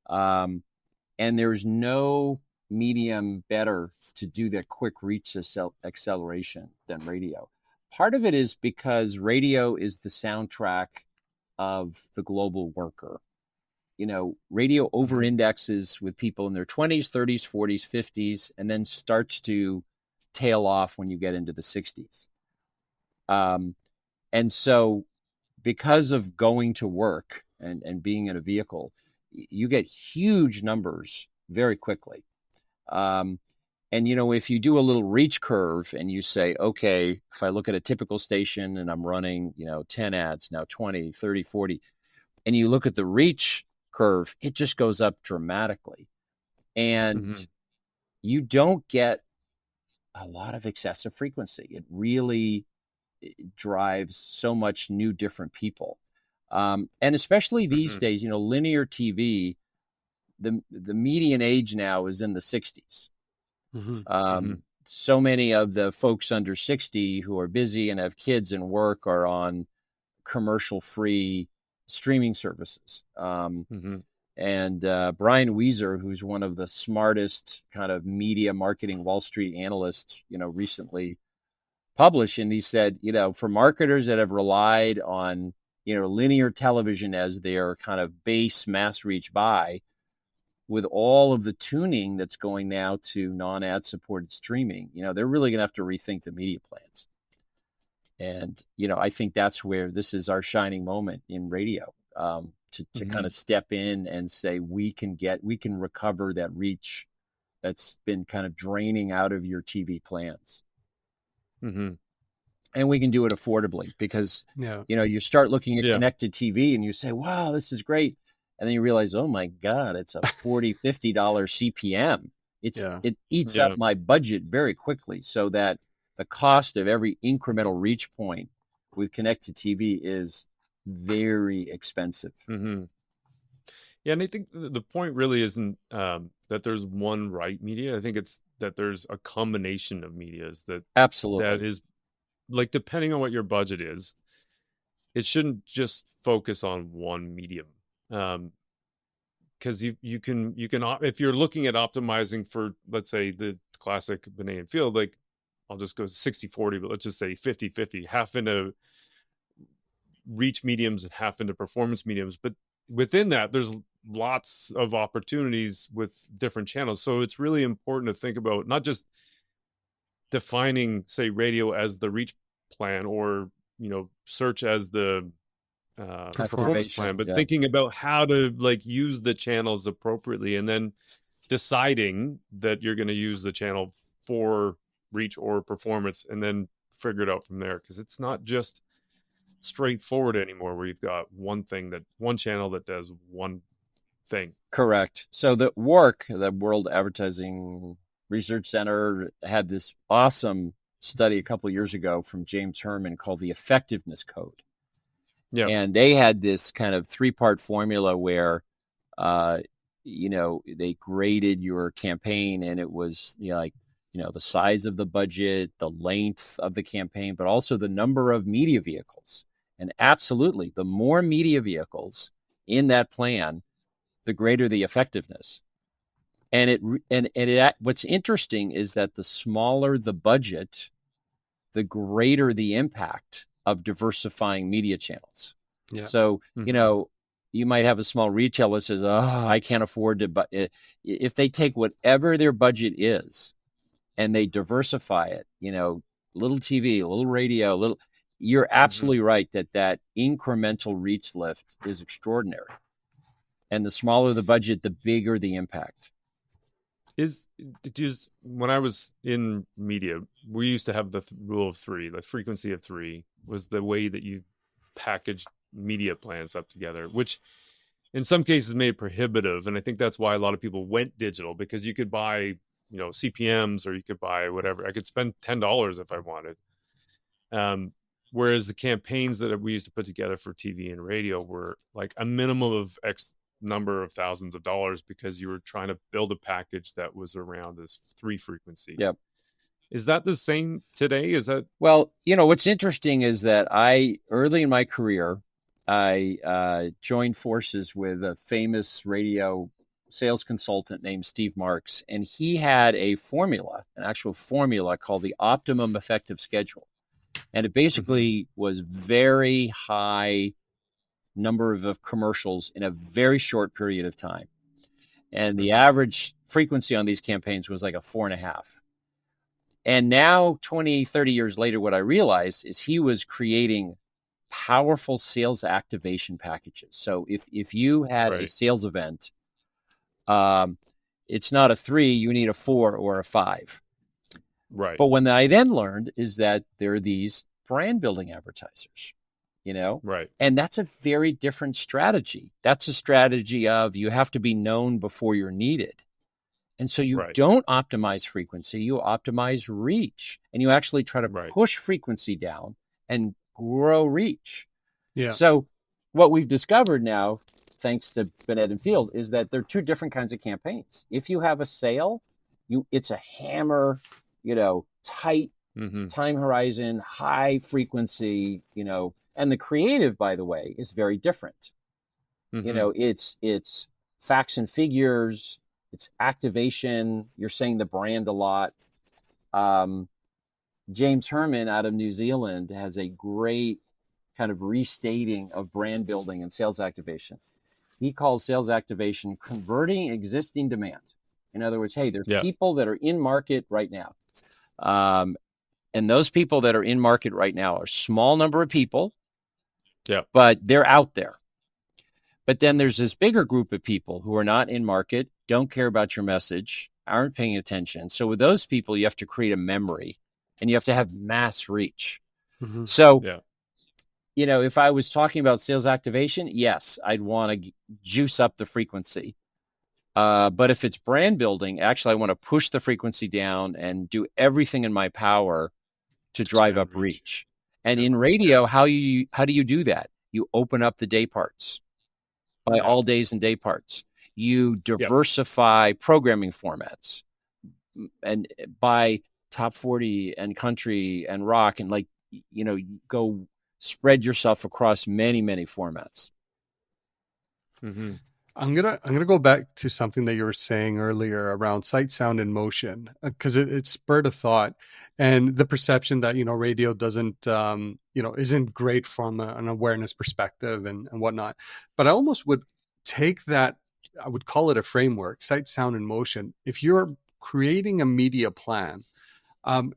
And there's no medium better to do that quick reach acceleration than radio. Part of it is because radio is the soundtrack of the global worker. Radio over-indexes with people in their 20s, 30s, 40s, 50s, and then starts to tail off when you get into the 60s. And so because of going to work and being in a vehicle, you get huge numbers very quickly. And, if you do a little reach curve and you say, okay, if I look at a typical station and I'm running, 10 ads, now 20, 30, 40, and you look at the reach curve, it just goes up dramatically. And you don't get a lot of excessive frequency. It really drives so much new different people. And especially these days, linear TV, the median age now is in the 60s. So many of the folks under 60 who are busy and have kids and work are on commercial-free streaming services. And Brian Weiser, who's one of the smartest kind of media marketing Wall Street analysts, recently published, and he said, for marketers that have relied on, linear television as their kind of base mass reach buy, with all of the tuning that's going now to non-ad supported streaming, they're really going to have to rethink the media plans. And, I think that's where this is our shining moment in radio, to kind of step in and say, we can recover that reach that's been kind of draining out of your TV plans. Mm-hmm. And we can do it affordably because, you start looking at connected TV and you say, wow, this is great. And then you realize, oh my God, it's a $40, $50 CPM. It eats up my budget very quickly, so that the cost of every incremental reach point with connected TV is very expensive. Mm-hmm. Yeah, and I think the point really isn't that there's one right media. I think it's that there's a combination of medias absolutely that is, like, depending on what your budget is, it shouldn't just focus on one medium. Because you can if you're looking at optimizing for, let's say, the classic banana field, like, I'll just go 60-40, but let's just say 50-50, half into reach mediums and half into performance mediums. But within that, there's lots of opportunities with different channels. So it's really important to think about not just defining, say, radio as the reach plan, or, search as the performance plan, but thinking about how to, like, use the channels appropriately, and then deciding that you're going to use the channel for reach or performance, and then figure it out from there. Because it's not just straightforward anymore, where you've got one channel that does one thing. Correct. So the WARC, the World Advertising Research Center, had this awesome study a couple of years ago from James Herman called the Effectiveness Code. Yeah. And they had this kind of 3-part formula where, they graded your campaign, and it was the size of the budget, the length of the campaign, but also the number of media vehicles. And absolutely, the more media vehicles in that plan, the greater the effectiveness. And what's interesting is that the smaller the budget, the greater the impact of diversifying media channels. Yeah. So, you might have a small retailer that says, I can't afford to, but if they take whatever their budget is and they diversify it, little TV, a little radio, you're absolutely right that incremental reach lift is extraordinary. And the smaller the budget, the bigger the impact. When I was in media, we used to have the rule of 3. The frequency of 3 was the way that you packaged media plans up together, which in some cases made it prohibitive. And I think that's why a lot of people went digital, because you could buy, CPMs, or you could buy whatever. I could spend $10 if I wanted. Whereas the campaigns that we used to put together for TV and radio were like a minimum of X number of thousands of dollars, because you were trying to build a package that was around this 3 frequency. Yep. Is that the same today? Well, what's interesting is that early in my career, I joined forces with a famous radio sales consultant named Steve Marks, and he had an actual formula called the optimum effective schedule. And it basically was very high number of commercials in a very short period of time. And the average frequency on these campaigns was like a 4.5. And now 20, 30 years later, what I realized is he was creating powerful sales activation packages. So if you had a sales event, it's not a 3, you need a 4 or a 5. Right. But what I then learned is that there are these brand building advertisers, Right. And that's a very different strategy. That's a strategy of you have to be known before you're needed. And so you don't optimize frequency, you optimize reach, and you actually try to push frequency down and grow reach. Yeah. So what we've discovered now, thanks to Bennett and Field, is that there are 2 different kinds of campaigns. If you have a sale, it's a hammer, tight time horizon, high frequency, and the creative, by the way, is very different. It's facts and figures, it's activation. You're saying the brand a lot. James Herman out of New Zealand has a great kind of restating of brand building and sales activation. He calls sales activation converting existing demand. In other words, hey, there's people that are in market right now. And those people that are in market right now are a small number of people, but they're out there. But then there's this bigger group of people who are not in market, don't care about your message, aren't paying attention. So with those people, you have to create a memory and you have to have mass reach. Mm-hmm. So, if I was talking about sales activation, yes, I'd want to juice up the frequency. But if it's brand building, actually, I want to push the frequency down and do everything in my power to drive up reach. And in radio, how do you do that? You open up the day parts by all days and day parts. You diversify programming formats and by top 40 and country and rock and go spread yourself across many, many formats. Mm-hmm. I'm gonna go back to something that you were saying earlier around sight, sound, and motion, because it spurred a thought, and the perception that radio doesn't isn't great from an awareness perspective and whatnot. But I almost would take that. I would call it a framework: sight, sound, and motion. If you're creating a media plan,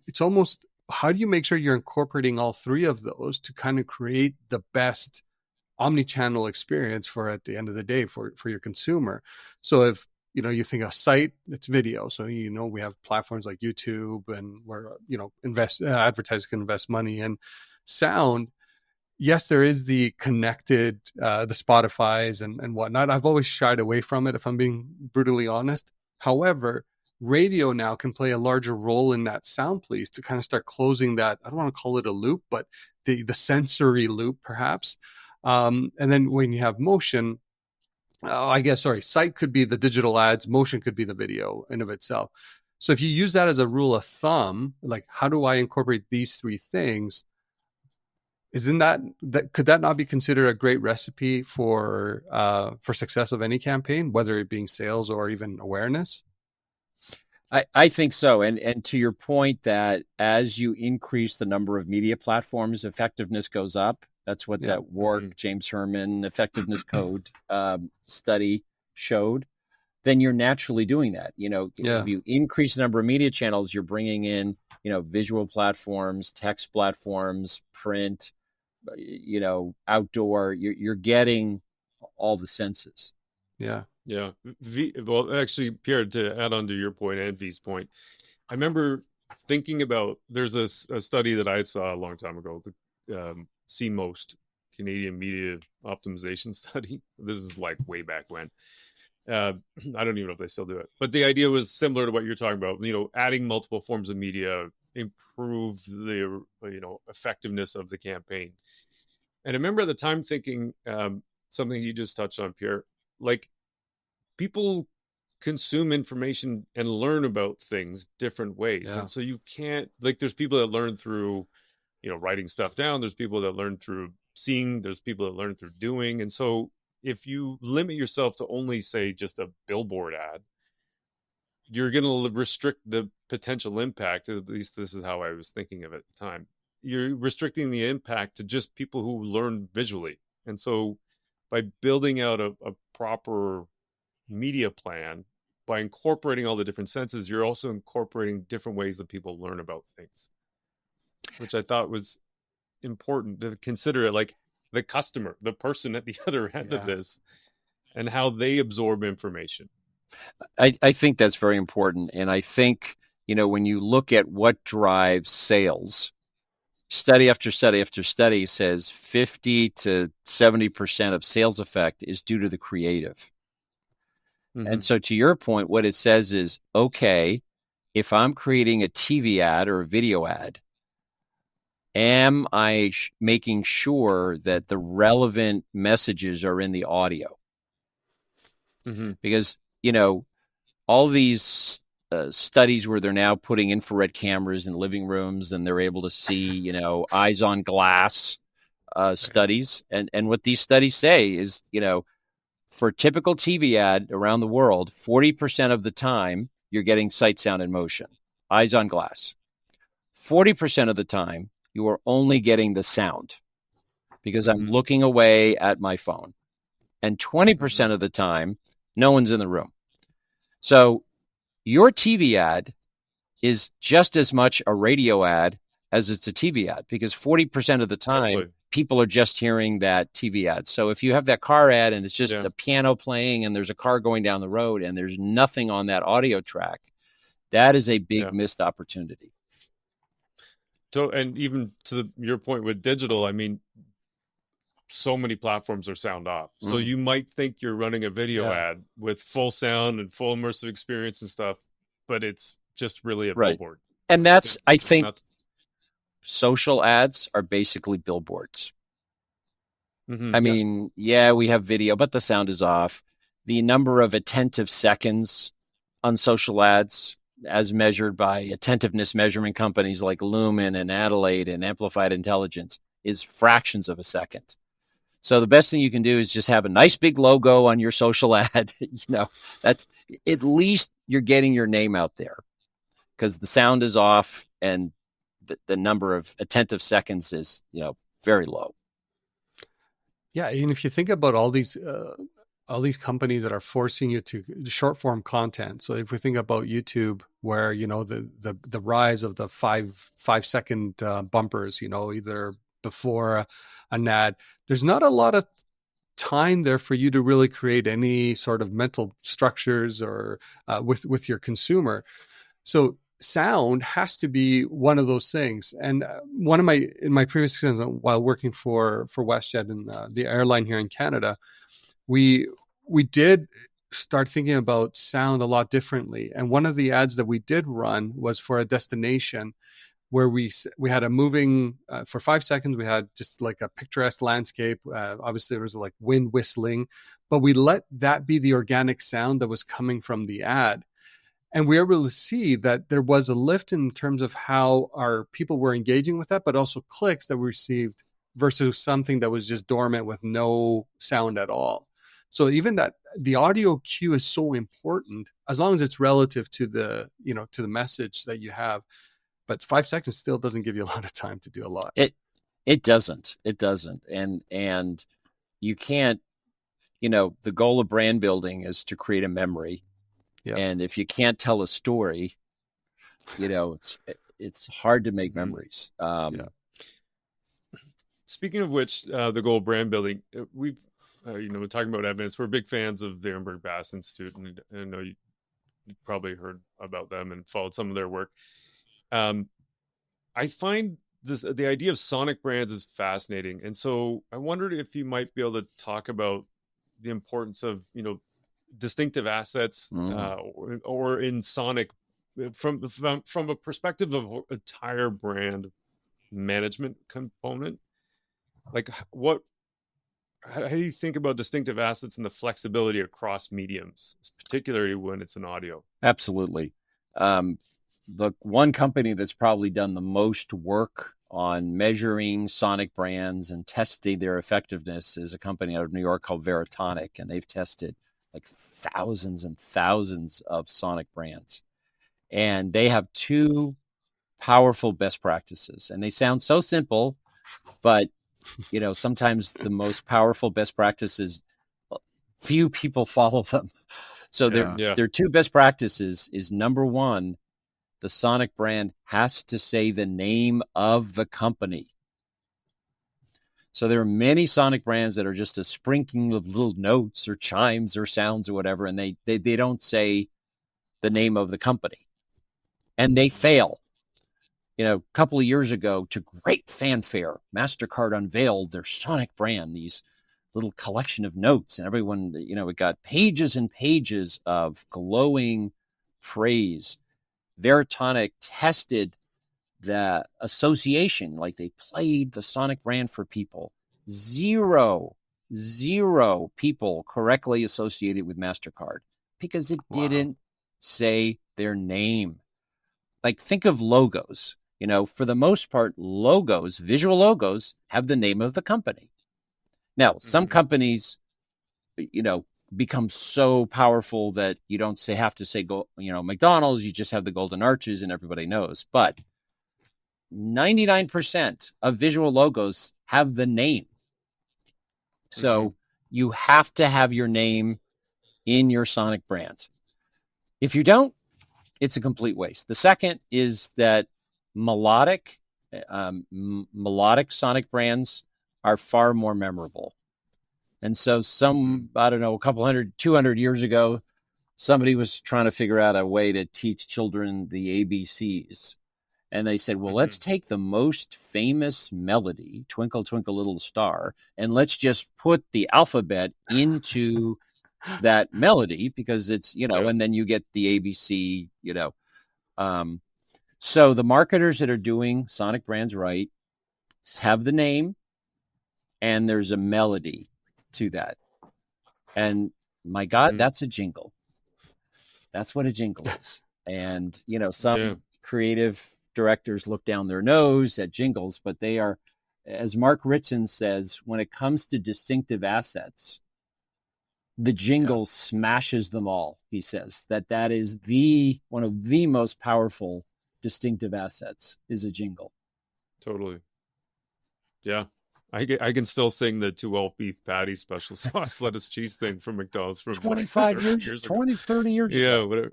it's almost, how do you make sure you're incorporating all three of those to kind of create the best omni-channel experience for, at the end of the day, for your consumer? So if you think of sight, it's video. So we have platforms like YouTube, and where advertisers can invest money. And sound, yes, there is the connected, the Spotify's and whatnot. I've always shied away from it, if I'm being brutally honest. However, radio now can play a larger role in that sound piece to kind of start closing that, I don't want to call it a loop, but the sensory loop, perhaps. And then when you have motion, sight could be the digital ads, motion could be the video in of itself. So if you use that as a rule of thumb, like, how do I incorporate these three things? Isn't that could that not be considered a great recipe for success of any campaign, whether it being sales or even awareness? I think so. And to your point that as you increase the number of media platforms, effectiveness goes up. That's what that Wark, James Herman effectiveness code study showed. Then you're naturally doing that. If you increase the number of media channels, you're bringing in, visual platforms, text platforms, print, outdoor. You're getting all the senses. Yeah. Yeah. Well, actually, Pierre, to add on to your point and V's point, I remember thinking about, there's a study that I saw a long time ago, the CMOST, Canadian Media Optimization Study. This is like way back when. I don't even know if they still do it. But the idea was similar to what you're talking about. Adding multiple forms of media improve the effectiveness of the campaign. And I remember at the time thinking something you just touched on, Pierre, like, people consume information and learn about things different ways. And so you can't, there's people that learn through, writing stuff down. There's people that learn through seeing. There's people that learn through doing. And so if you limit yourself to only, say, just a billboard ad, you're going to restrict the potential impact. At least this is how I was thinking of it at the time. You're restricting the impact to just people who learn visually. And so by building out a proper media plan, by incorporating all the different senses, you're also incorporating different ways that people learn about things, which I thought was important to consider, like the customer, the person at the other end of this, and how they absorb information. I think that's very important. And I think, when you look at what drives sales, study after study after study says 50 to 70% of sales effect is due to the creative. Mm-hmm. And so to your point, what it says is, okay, if I'm creating a TV ad or a video ad, am I making sure that the relevant messages are in the audio? Mm-hmm. Because, all these studies where they're now putting infrared cameras in living rooms and they're able to see, eyes on glass studies. And what these studies say is, for a typical TV ad around the world, 40% of the time you're getting sight, sound, and motion, eyes on glass. 40% of the time, you are only getting the sound because I'm looking away at my phone. And 20% of the time, no one's in the room. So your TV ad is just as much a radio ad as it's a TV ad, because 40% of the time, people are just hearing that TV ad. So if you have that car ad and it's just a piano playing and there's a car going down the road and there's nothing on that audio track, that is a big missed opportunity. So, and even to your point with digital, I mean, so many platforms are sound off. So you might think you're running a video ad with full sound and full immersive experience and stuff, but it's just really a billboard. And that's, I think, social ads are basically billboards. I mean, we have video, but the sound is off. The number of attentive seconds on social ads, as measured by attentiveness measurement companies like Lumen and Adelaide and Amplified Intelligence, is fractions of a second. So the best thing you can do is just have a nice big logo on your social ad. That's at least you're getting your name out there, because the sound is off and the number of attentive seconds is, very low. Yeah, and if you think about all these companies that are forcing you to short form content. So if we think about YouTube, where the rise of the 5-second bumpers, either before an ad, there's not a lot of time there for you to really create any sort of mental structures or with your consumer. So sound has to be one of those things. And in my previous experience while working for WestJet and the airline here in Canada, we did start thinking about sound a lot differently. And one of the ads that we did run was for a destination where we had a moving, for 5 seconds, we had just like a picturesque landscape. Obviously, there was like wind whistling, but we let that be the organic sound that was coming from the ad. And we were able to see that there was a lift in terms of how our people were engaging with that, but also clicks that we received versus something that was just dormant with no sound at all. So even that the audio cue is so important, as long as it's relative to the message that you have. But 5 seconds still doesn't give you a lot of time to do a lot. It doesn't. And you can't, the goal of brand building is to create a memory. Yeah. And if you can't tell a story, it's hard to make memories. Speaking of which, the goal of brand building, we've, we're talking about evidence. We're big fans of the Ehrenberg Bass Institute, and I know you've probably heard about them and followed some of their work. I find the idea of sonic brands is fascinating. And so I wondered if you might be able to talk about the importance of, distinctive assets, or in sonic from a perspective of entire brand management component. Like how do you think about distinctive assets and the flexibility across mediums, particularly when it's an audio? Absolutely. The one company that's probably done the most work on measuring sonic brands and testing their effectiveness is a company out of New York called Veritonic, and they've tested like thousands and thousands of sonic brands. And they have two powerful best practices, and they sound so simple, but sometimes the most powerful best practices, few people follow them. So their two best practices is, number one, the sonic brand has to say the name of the company. So there are many sonic brands that are just a sprinkling of little notes or chimes or sounds or whatever, and they don't say the name of the company. And they fail. A couple of years ago, to great fanfare, MasterCard unveiled their sonic brand, these little collection of notes, and everyone, it got pages and pages of glowing praise. Veritonic tested the association, like they played the sonic brand for people. Zero people correctly associated with MasterCard because it didn't say their name. Like, think of logos. For the most part, logos, visual logos, have the name of the company. Now, some companies, become so powerful that you don't have to say McDonald's. You just have the golden arches, and everybody knows. But 99% of visual logos have the name. So you have to have your name in your sonic brand. If you don't, it's a complete waste. The second is that melodic sonic brands are far more memorable. And so a couple 200 years ago, somebody was trying to figure out a way to teach children the ABCs. And they said, well, let's take the most famous melody, Twinkle, Twinkle, Little Star, and let's just put the alphabet into that melody because it's, and then you get the ABC, So the marketers that are doing sonic brands right have the name and there's a melody to that. And my God, that's a jingle. That's what a jingle is. And, some creative directors look down their nose at jingles, but they are, as Mark Ritson says, when it comes to distinctive assets, the jingle smashes them all. He says that is one of the most powerful distinctive assets is a jingle. Totally. Yeah. I can still sing the 12 beef patty special sauce lettuce cheese thing from McDonald's from 25 years 30 years ago. Yeah, whatever.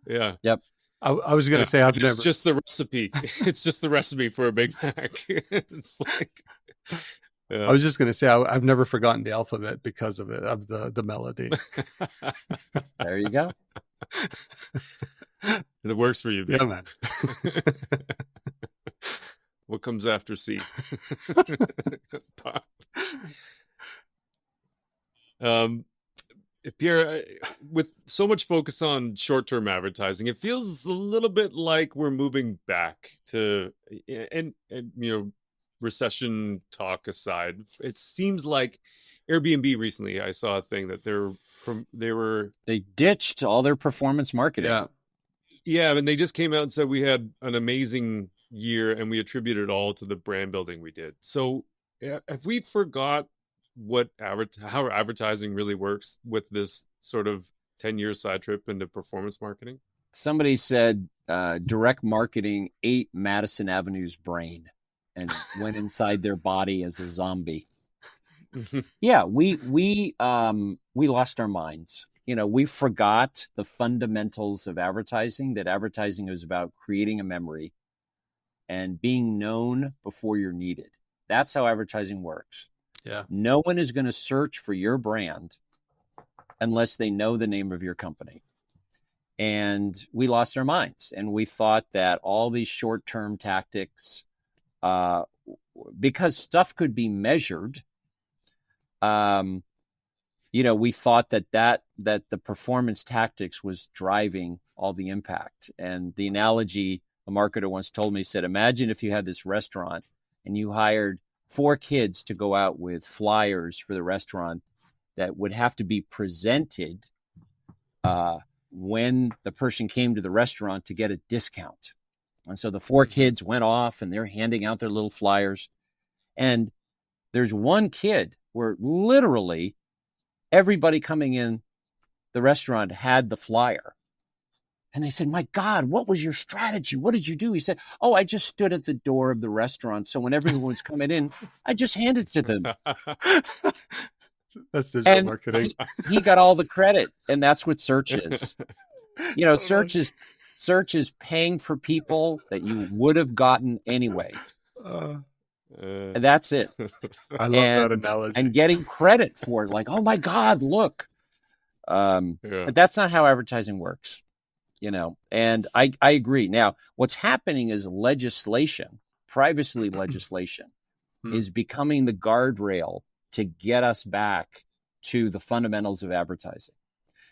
Yeah. Yep. I was going to say it's just the recipe. It's just the recipe for a Big Mac. It's like I was just going to say I've never forgotten the alphabet because of it, of the melody. There you go. It works for you, babe. Yeah, man. What comes after C? Pierre, with so much focus on short-term advertising, it feels a little bit like we're moving back to, and recession talk aside, it seems like Airbnb recently, I saw a thing that they ditched all their performance marketing. Yeah, and they just came out and said we had an amazing year and we attributed it all to the brand building we did. So have we forgot how advertising really works with this sort of 10-year side trip into performance marketing? Somebody said direct marketing ate Madison Avenue's brain and went inside their body as a zombie. Yeah, we lost our minds. We forgot the fundamentals of advertising, that advertising is about creating a memory and being known before you're needed. That's how advertising works. Yeah. No one is going to search for your brand unless they know the name of your company. And we lost our minds. And we thought that all these short-term tactics, because stuff could be measured, we thought that the performance tactics was driving all the impact. And the analogy a marketer once told me, said, imagine if you had this restaurant and you hired 4 kids to go out with flyers for the restaurant that would have to be presented when the person came to the restaurant to get a discount. And so the 4 kids went off and they're handing out their little flyers. And there's one kid where literally everybody coming in the restaurant had the flyer. And they said, my God, what was your strategy? What did you do? He said, oh, I just stood at the door of the restaurant. So when everyone was coming in, I just handed it to them. That's digital marketing. He got all the credit. And that's what search is. Search is paying for people that you would have gotten anyway. And that's it. I love that analogy. And getting credit for it. Like, oh my God, look. But that's not how advertising works. And I agree. Now, what's happening is legislation, privacy legislation, is becoming the guardrail to get us back to the fundamentals of advertising.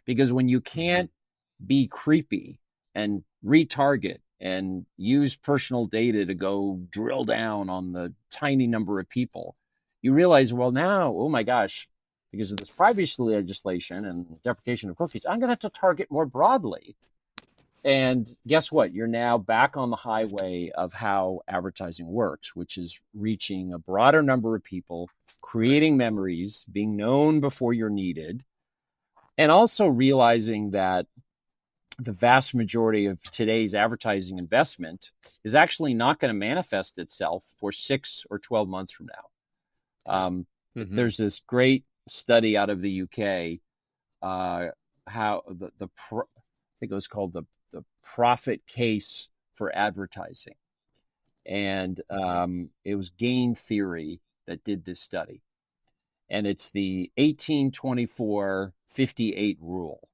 Because when you can't be creepy and retarget and use personal data to go drill down on the tiny number of people, you realize, well, now, oh my gosh, because of this privacy legislation and deprecation of cookies, I'm going to have to target more broadly. And guess what? You're now back on the highway of how advertising works, which is reaching a broader number of people, creating memories, being known before you're needed, and also realizing that the vast majority of today's advertising investment is actually not going to manifest itself for 6 or 12 months from now. There's this great study out of the UK, how I think it was called the profit case for advertising. And it was game theory that did this study. And it's the 18-24-58 rule.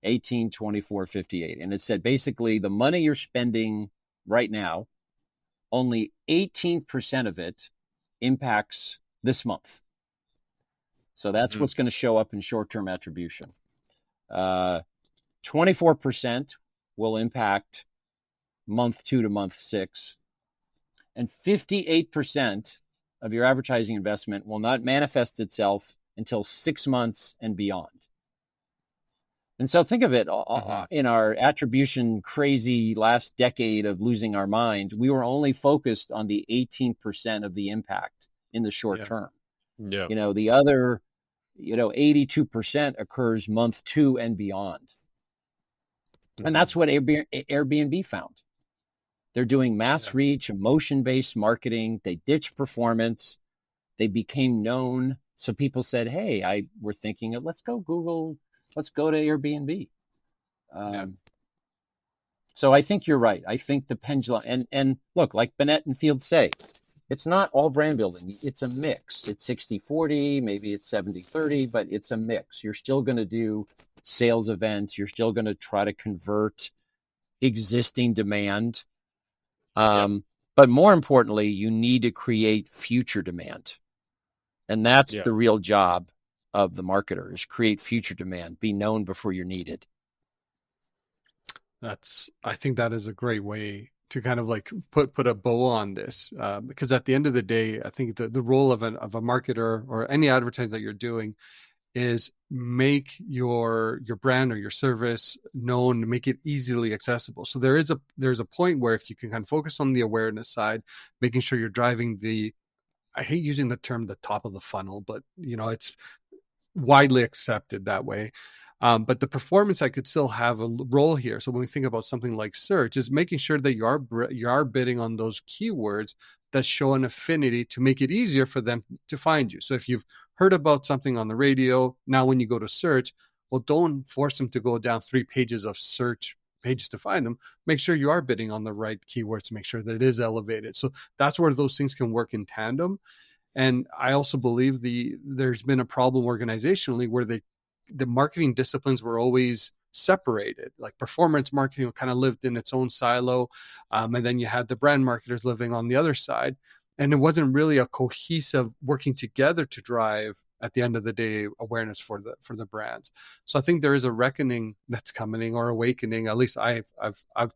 18-24-58. And it said basically the money you're spending right now, only 18% of it impacts this month. So that's what's going to show up in short-term attribution. 24% will impact month 2 to month 6. And 58% of your advertising investment will not manifest itself until 6 months and beyond. And so think of it, in our attribution crazy last decade of losing our mind, we were only focused on the 18% of the impact in the short term. Yeah. The other, 82% occurs month 2 and beyond. And that's what Airbnb found. They're doing mass reach, emotion-based marketing. They ditched performance. They became known. So people said, hey, we're thinking of, let's go Google, let's go to Airbnb. So I think you're right. I think the pendulum, and look, like Bennett and Field say, it's not all brand building. It's a mix. It's 60-40, maybe it's 70-30, but it's a mix. You're still going to do sales events. You're still going to try to convert existing demand. But more importantly, you need to create future demand. And that's the real job of the marketer, is create future demand, be known before you're needed. I think that is a great way to kind of like put a bow on this, because at the end of the day, I think the role of a marketer or any advertising that you're doing is make your brand or your service known, make it easily accessible. So there's a point where if you can kind of focus on the awareness side, making sure you're driving I hate using the term the top of the funnel, but it's widely accepted that way. But the performance I could still have a role here. So when we think about something like search, is making sure that you are bidding on those keywords that show an affinity to make it easier for them to find you. So if you've heard about something on the radio, now when you go to search, well, don't force them to go down 3 pages of search pages to find them. Make sure you are bidding on the right keywords to make sure that it is elevated. So that's where those things can work in tandem. And I also believe there's been a problem organizationally where the marketing disciplines were always separated. Like performance marketing kind of lived in its own silo, and then you had the brand marketers living on the other side, and it wasn't really a cohesive working together to drive, at the end of the day, awareness for the brands. So I think there is a reckoning that's coming, or awakening. At least I've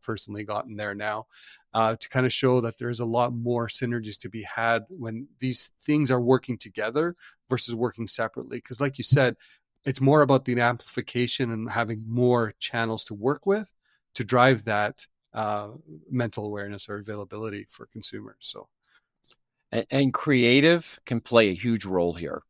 personally gotten there now, to kind of show that there's a lot more synergies to be had when these things are working together versus working separately. Because like you said, it's more about the amplification and having more channels to work with to drive that mental awareness or availability for consumers. So, and creative can play a huge role here.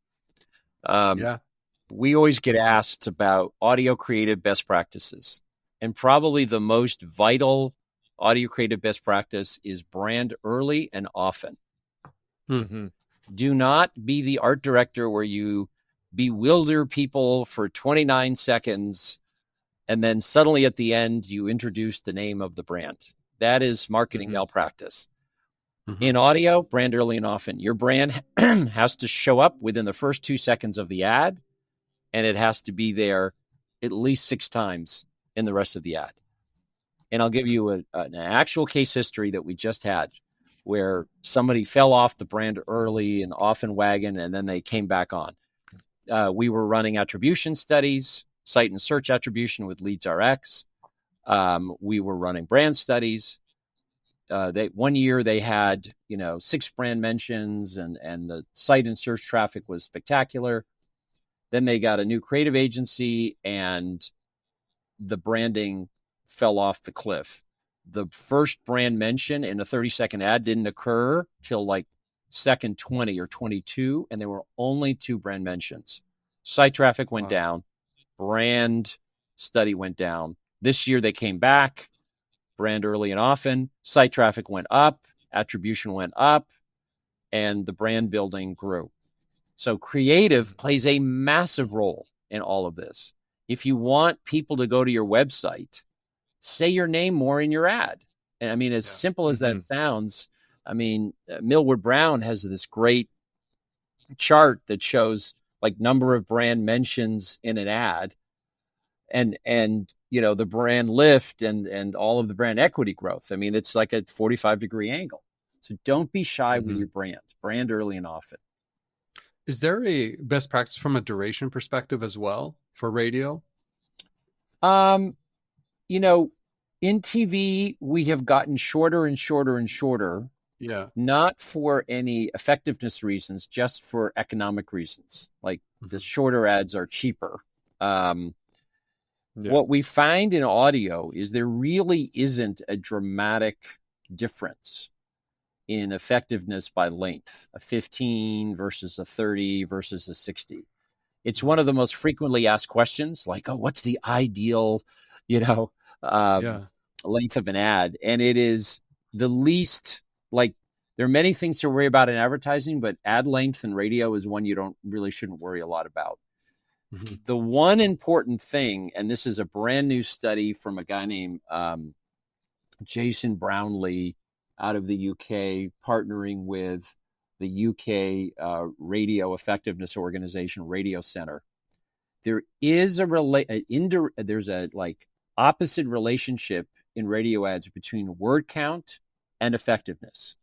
We always get asked about audio creative best practices, and probably the most vital audio creative best practice is brand early and often. Do not be the art director where you bewilder people for 29 seconds and then suddenly at the end you introduce the name of the brand. That is marketing malpractice. In audio, brand early and often. Your brand has to show up within the first 2 seconds of the ad, and it has to be there at least 6 times in the rest of the ad. And I'll give you an actual case history that we just had where somebody fell off the brand early and often wagon, and then they came back on. We were running attribution studies, site and search attribution with LeadsRx. We were running brand studies. One year they had, 6 brand mentions and the site and search traffic was spectacular. Then they got a new creative agency and the branding fell off the cliff. The first brand mention in a 30-second ad didn't occur till like second 20 or 22, and there were only 2 brand mentions. Site traffic went down, brand study went down, This year they came back, brand early and often, site traffic went up, attribution went up, and the brand building grew. So creative plays a massive role in all of this. If you want people to go to your website, say your name more in your ad. And I mean, as simple as that sounds, I mean, Millward Brown has this great chart that shows like number of brand mentions in an ad and you know, the brand lift and all of the brand equity growth. I mean, it's like a 45-degree angle. So don't be shy with your brand early and often. Is there a best practice from a duration perspective as well for radio? You know, in TV, we have gotten shorter and shorter and shorter. Yeah. Not for any effectiveness reasons, just for economic reasons. Like the shorter ads are cheaper. What we find in audio is there really isn't a dramatic difference in effectiveness by length, a 15 versus a 30 versus a 60. It's one of the most frequently asked questions, like, oh, what's the ideal, length of an ad? And it is the least, like, there are many things to worry about in advertising, but ad length in radio is one you shouldn't worry a lot about. The one important thing, and this is a brand new study from a guy named Jason Brownlee out of the UK, partnering with the UK radio effectiveness organization, Radio Center. There is there's a like opposite relationship in radio ads between word count and effectiveness.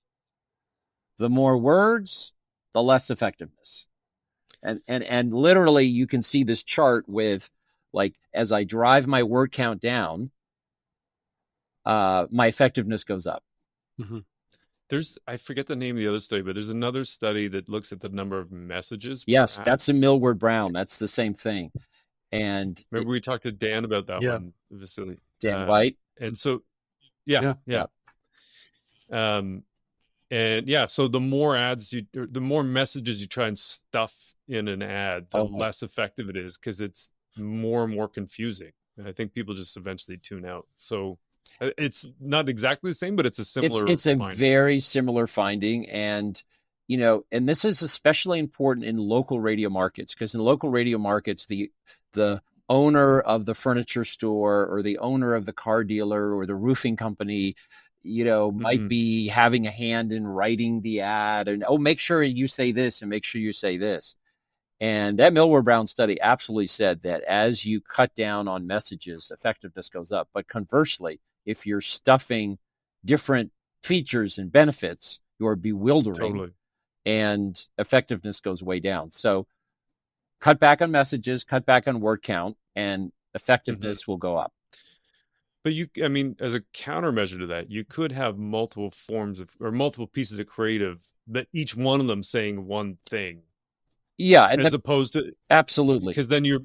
The more words, the less effectiveness. And literally you can see this chart with, like, as I drive my word count down, my effectiveness goes up. I forget the name of the other study, but there's another study that looks at the number of messages. Yes, that's a Millward Brown. That's the same thing. And remember we talked to Dan about that one, Vasily. Dan White. And so, yeah. So the more messages you try and stuff in an ad, the less effective it is, because it's more and more confusing. And I think people just eventually tune out. So it's not exactly the same, but it's a similar. It's a very similar finding, and and this is especially important in local radio markets, because in local radio markets, the owner of the furniture store or the owner of the car dealer or the roofing company, might be having a hand in writing the ad, and make sure you say this and make sure you say this. And that Millward Brown study absolutely said that as you cut down on messages, effectiveness goes up. But conversely, if you're stuffing different features and benefits, you are bewildering, and effectiveness goes way down. So cut back on messages, cut back on word count, and effectiveness will go up. But as a countermeasure to that, you could have multiple forms of, or multiple pieces of creative, but each one of them saying one thing. Yeah, as opposed to absolutely, because then you're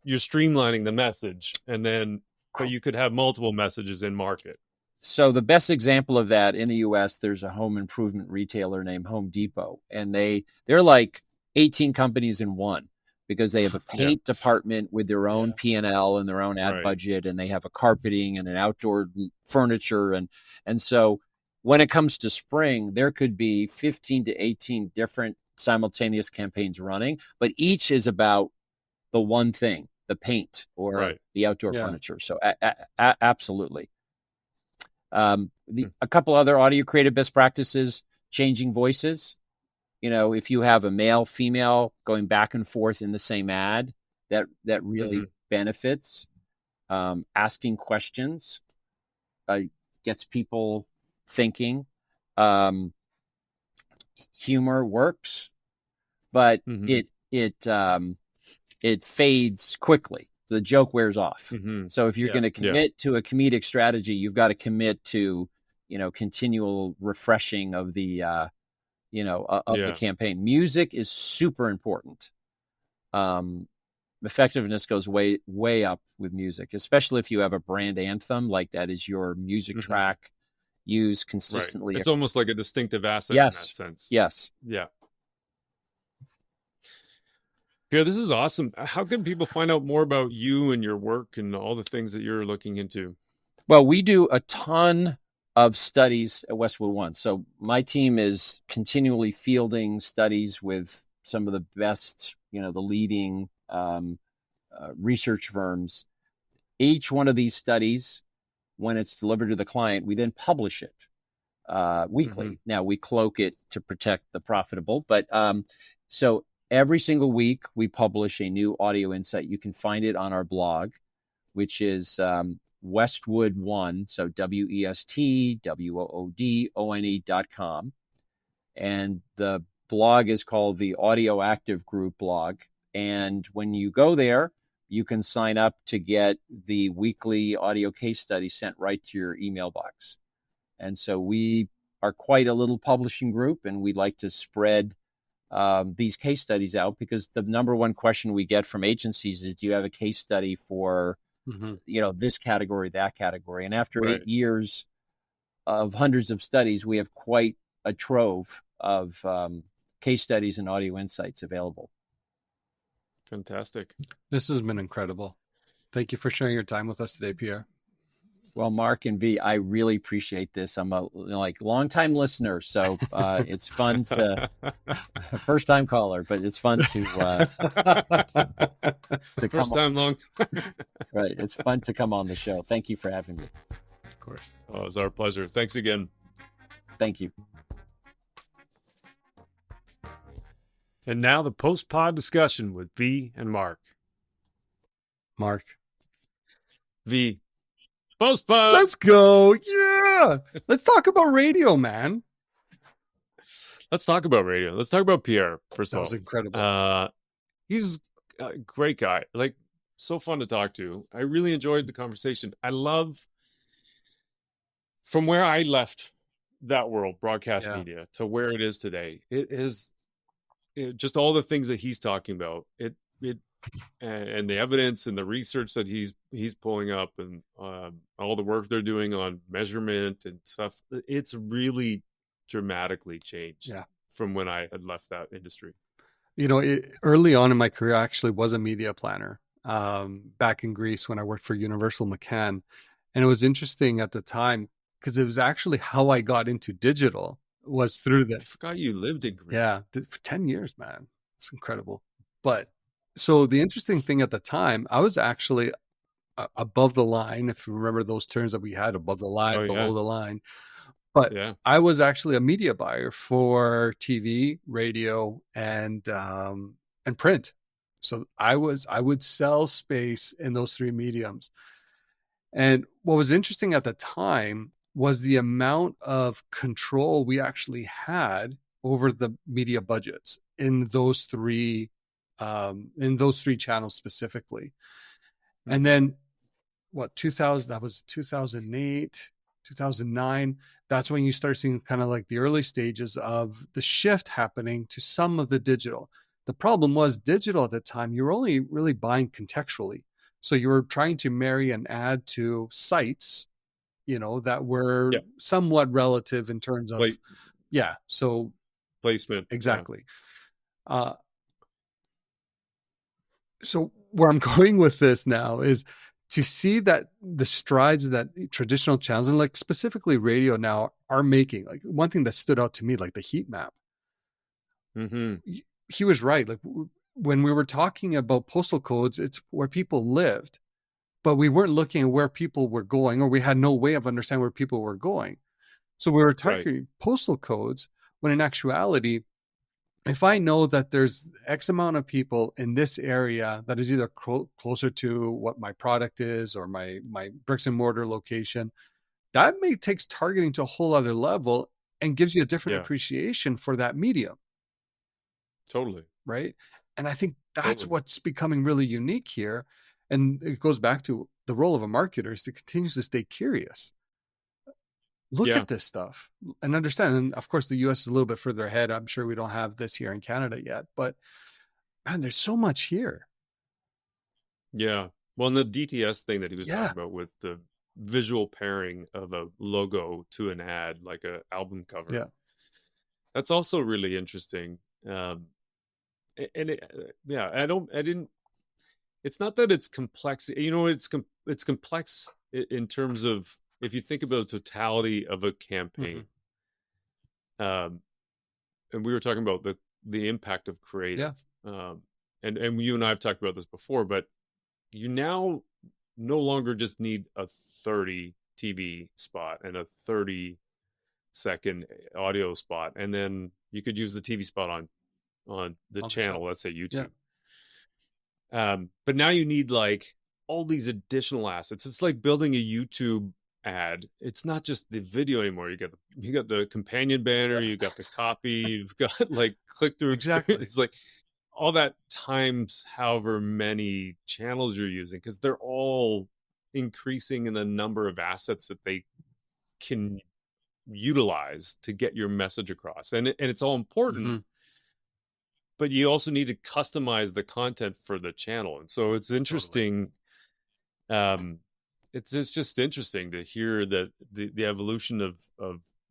streamlining the message, and then but you could have multiple messages in market. So the best example of that in the U.S., there's a home improvement retailer named Home Depot, and they're like 18 companies in one, because they have a paint department with their own P&L and their own ad budget, and they have a carpeting and an outdoor furniture, and so when it comes to spring, there could be 15 to 18 different simultaneous campaigns running, but each is about the one thing, the paint or the outdoor furniture. So absolutely. A couple other audio creative best practices: changing voices. If you have a male, female going back and forth in the same ad, that really benefits. Asking questions gets people thinking. Humor works, but it fades quickly. The joke wears off. So if you're going to commit to a comedic strategy, you've got to commit to continual refreshing of the the campaign. Music is super important. Effectiveness goes way up with music, especially if you have a brand anthem, like that is your music track used consistently. It's almost like a distinctive asset in that sense. Yes. Yeah. Pierre, this is awesome. How can people find out more about you and your work and all the things that you're looking into? Well, we do a ton of studies at Westwood One. So my team is continually fielding studies with some of the best, the leading research firms. Each one of these studies, when it's delivered to the client, we then publish it weekly. Mm-hmm. Now we cloak it to protect the profitable, but so every single week we publish a new audio insight. You can find it on our blog, which is Westwood One, so WESTWOODONE.com. And the blog is called the Audio Active Group blog. And when you go there, you can sign up to get the weekly audio case study sent right to your email box. And so we are quite a little publishing group, and we like to spread these case studies out, because the number one question we get from agencies is, do you have a case study for, this category, that category? And after 8 years of hundreds of studies, we have quite a trove of case studies and audio insights available. Fantastic. This has been incredible. Thank you for sharing your time with us today, Pierre. Well, Mark and V, I really appreciate this. I'm a long-time listener, so it's fun to first time caller, but it's fun to first time, long time. Right. It's fun to come on the show. Thank you for having me. Of course. Oh, it's our pleasure. Thanks again. Thank you. And now the post-pod discussion with V and Marc. Mark. V. Post-pod. Let's go. Yeah. Let's talk about radio, man. Let's talk about radio. Let's talk about Pierre, first of all. That was incredible. He's a great guy. Like, so fun to talk to. I really enjoyed the conversation. I love, from where I left that world, broadcast media, to where it is today. It is just all the things that he's talking about. And the evidence and the research that he's pulling up, and all the work they're doing on measurement and stuff. It's really dramatically changed from when I had left that industry. Early on in my career, I actually was a media planner back in Greece when I worked for Universal McCann. And it was interesting at the time, because it was actually how I got into digital, was through that. I forgot you lived in Greece. Yeah, for 10 years, man. It's incredible. But so the interesting thing at the time, I was actually above the line, if you remember those terms that we had, above the line, below the line. But I was actually a media buyer for TV, radio, and print. So I would sell space in those three mediums. And what was interesting at the time was the amount of control we actually had over the media budgets in those three channels specifically. And then 2000, that was 2008, 2009. That's when you start seeing kind of like the early stages of the shift happening to some of the digital. The problem was digital at the time, you were only really buying contextually. So you were trying to marry an ad to sites, that were somewhat relative in terms of, so placement. Exactly. So where I'm going with this now is to see that the strides that traditional channels, and like specifically radio now, are making. Like one thing that stood out to me, like the heat map. Mm-hmm. He was right. Like when we were talking about postal codes, it's where people lived, but we weren't looking at where people were going, or we had no way of understanding where people were going. So we were targeting postal codes, when in actuality, if I know that there's X amount of people in this area that is either closer to what my product is or my bricks and mortar location, that takes targeting to a whole other level and gives you a different appreciation for that medium. Totally. Right. And I think that's what's becoming really unique here. And it goes back to the role of a marketer is to continue to stay curious. Look at this stuff and understand. And of course, the US is a little bit further ahead. I'm sure we don't have this here in Canada yet, but man, there's so much here. Yeah. Well, and the DTS thing that he was talking about with the visual pairing of a logo to an ad, like an album cover. Yeah. That's also really interesting. and I didn't. It's not that it's complex. It's complex in terms of, if you think about the totality of a campaign. And we were talking about the impact of creative. And you and I have talked about this before, but you now no longer just need a 30 TV spot and a 30-second audio spot, and then you could use the TV spot on the channel, let's say YouTube. But now you need like all these additional assets. It's like building a YouTube ad. It's not just the video anymore. You got the companion banner, you got the copy, you've got like click through. Exactly. It's like all that times however many channels you're using, because they're all increasing in the number of assets that they can utilize to get your message across. And it's all important, but you also need to customize the content for the channel. And so it's interesting. It's just interesting to hear that the evolution of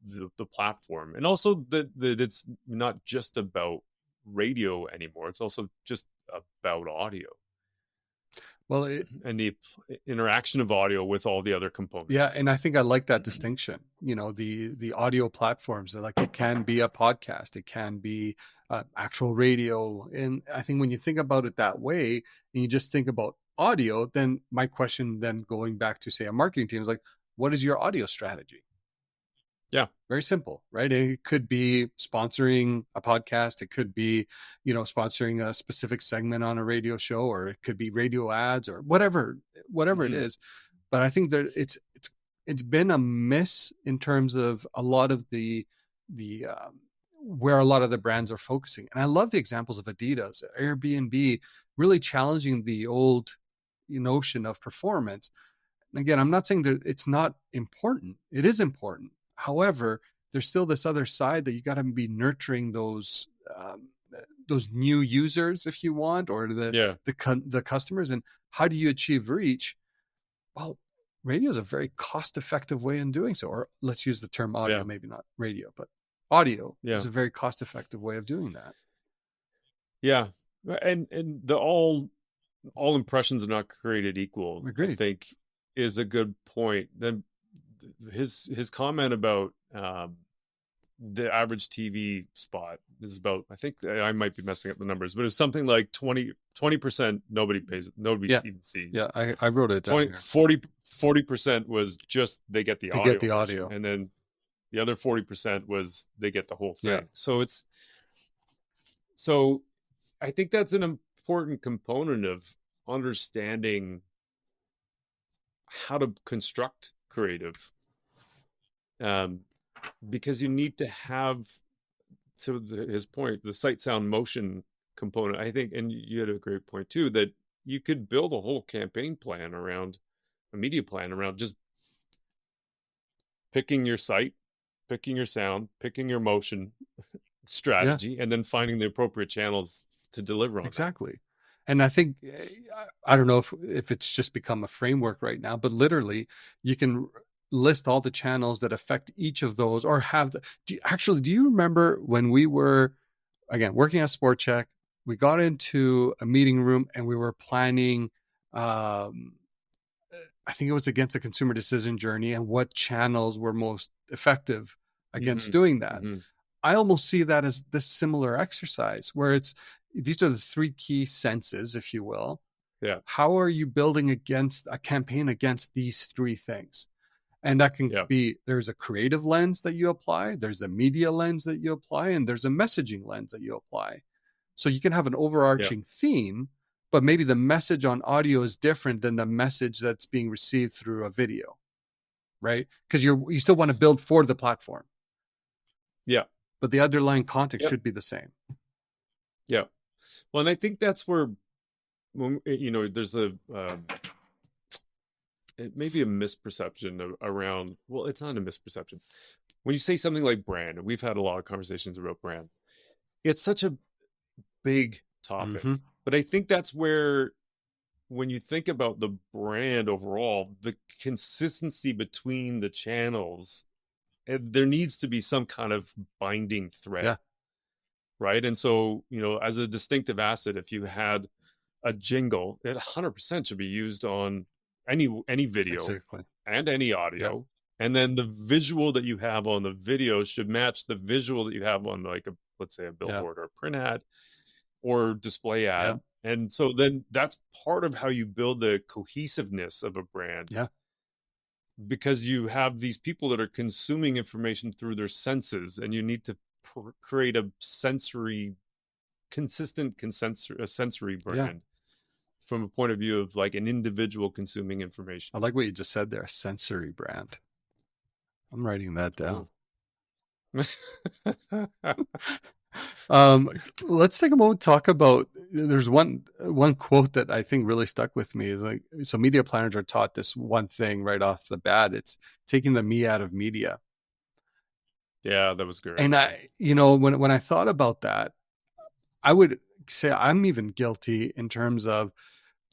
the platform, and also that it's not just about radio anymore. It's also just about audio. Well, and the interaction of audio with all the other components. Yeah, and I think I like that distinction. The audio platforms, like it can be a podcast, it can be actual radio. And I think when you think about it that way, and you just think about audio, then my question then going back to, say, a marketing team is like, what is your audio strategy? Yeah. Very simple, right? It could be sponsoring a podcast. It could be, sponsoring a specific segment on a radio show, or it could be radio ads, or whatever it is. But I think that it's been a miss in terms of a lot of the where a lot of the brands are focusing. And I love the examples of Adidas, Airbnb, really challenging the old notion of performance. And again, I'm not saying that it's not important. It is important. However, there's still this other side that you got to be nurturing those new users, if you want, or the customers. And how do you achieve reach? Well, radio is a very cost-effective way in doing so. Or let's use the term audio, maybe not radio, but audio is a very cost-effective way of doing that. Yeah, and the all impressions are not created equal. Agreed. I think is a good point. Then his comment about the average TV spot is about, I think I might be messing up the numbers, but it's something like 20% nobody pays, nobody even sees. Yeah, I wrote it down 40% was just they get the audio. Get the audio. And then the other 40% was they get the whole thing. Yeah. So I think that's an important component of understanding how to construct creative, because you need to have, to his point, the sight, sound, motion component. I think, and you had a great point too, that you could build a whole campaign plan around a media plan around just picking your sight, picking your sound, picking your motion strategy, and then finding the appropriate channels to deliver on. Exactly. And I think, I don't know if it's just become a framework right now, but literally you can list all the channels that affect each of those, or have do you remember when we were, again, working at Sport Check, we got into a meeting room and we were planning, I think it was against a consumer decision journey, and what channels were most effective against doing that. I almost see that as this similar exercise where these are the three key senses, if you will. Yeah. How are you building against a campaign against these three things? And that can be, there's a creative lens that you apply, there's a media lens that you apply, and there's a messaging lens that you apply. So you can have an overarching theme, but maybe the message on audio is different than the message that's being received through a video, right? Because you still want to build for the platform. Yeah. But the underlying context should be the same. Yeah. Well, and I think that's where, there's it may be a misperception around, well, it's not a misperception. When you say something like brand, and we've had a lot of conversations about brand, it's such a big topic. But I think that's where, when you think about the brand overall, the consistency between the channels, there needs to be some kind of binding thread. Yeah. right? And so, as a distinctive asset, if you had a jingle, it 100% should be used on any video Exactly. and any audio. And then the visual that you have on the video should match the visual that you have on, like, let's say a billboard or a print ad or display ad. And so then that's part of how you build the cohesiveness of a brand. Because you have these people that are consuming information through their senses, and you need to create a consistent sensory brand from a point of view of like an individual consuming information. I like what you just said there, sensory brand. I'm writing that down. Let's take a moment to talk about, there's one quote that I think really stuck with me, is like, so media planners are taught this one thing right off the bat. It's taking the me out of media. Yeah, that was good. And I, when I thought about that, I would say I'm even guilty in terms of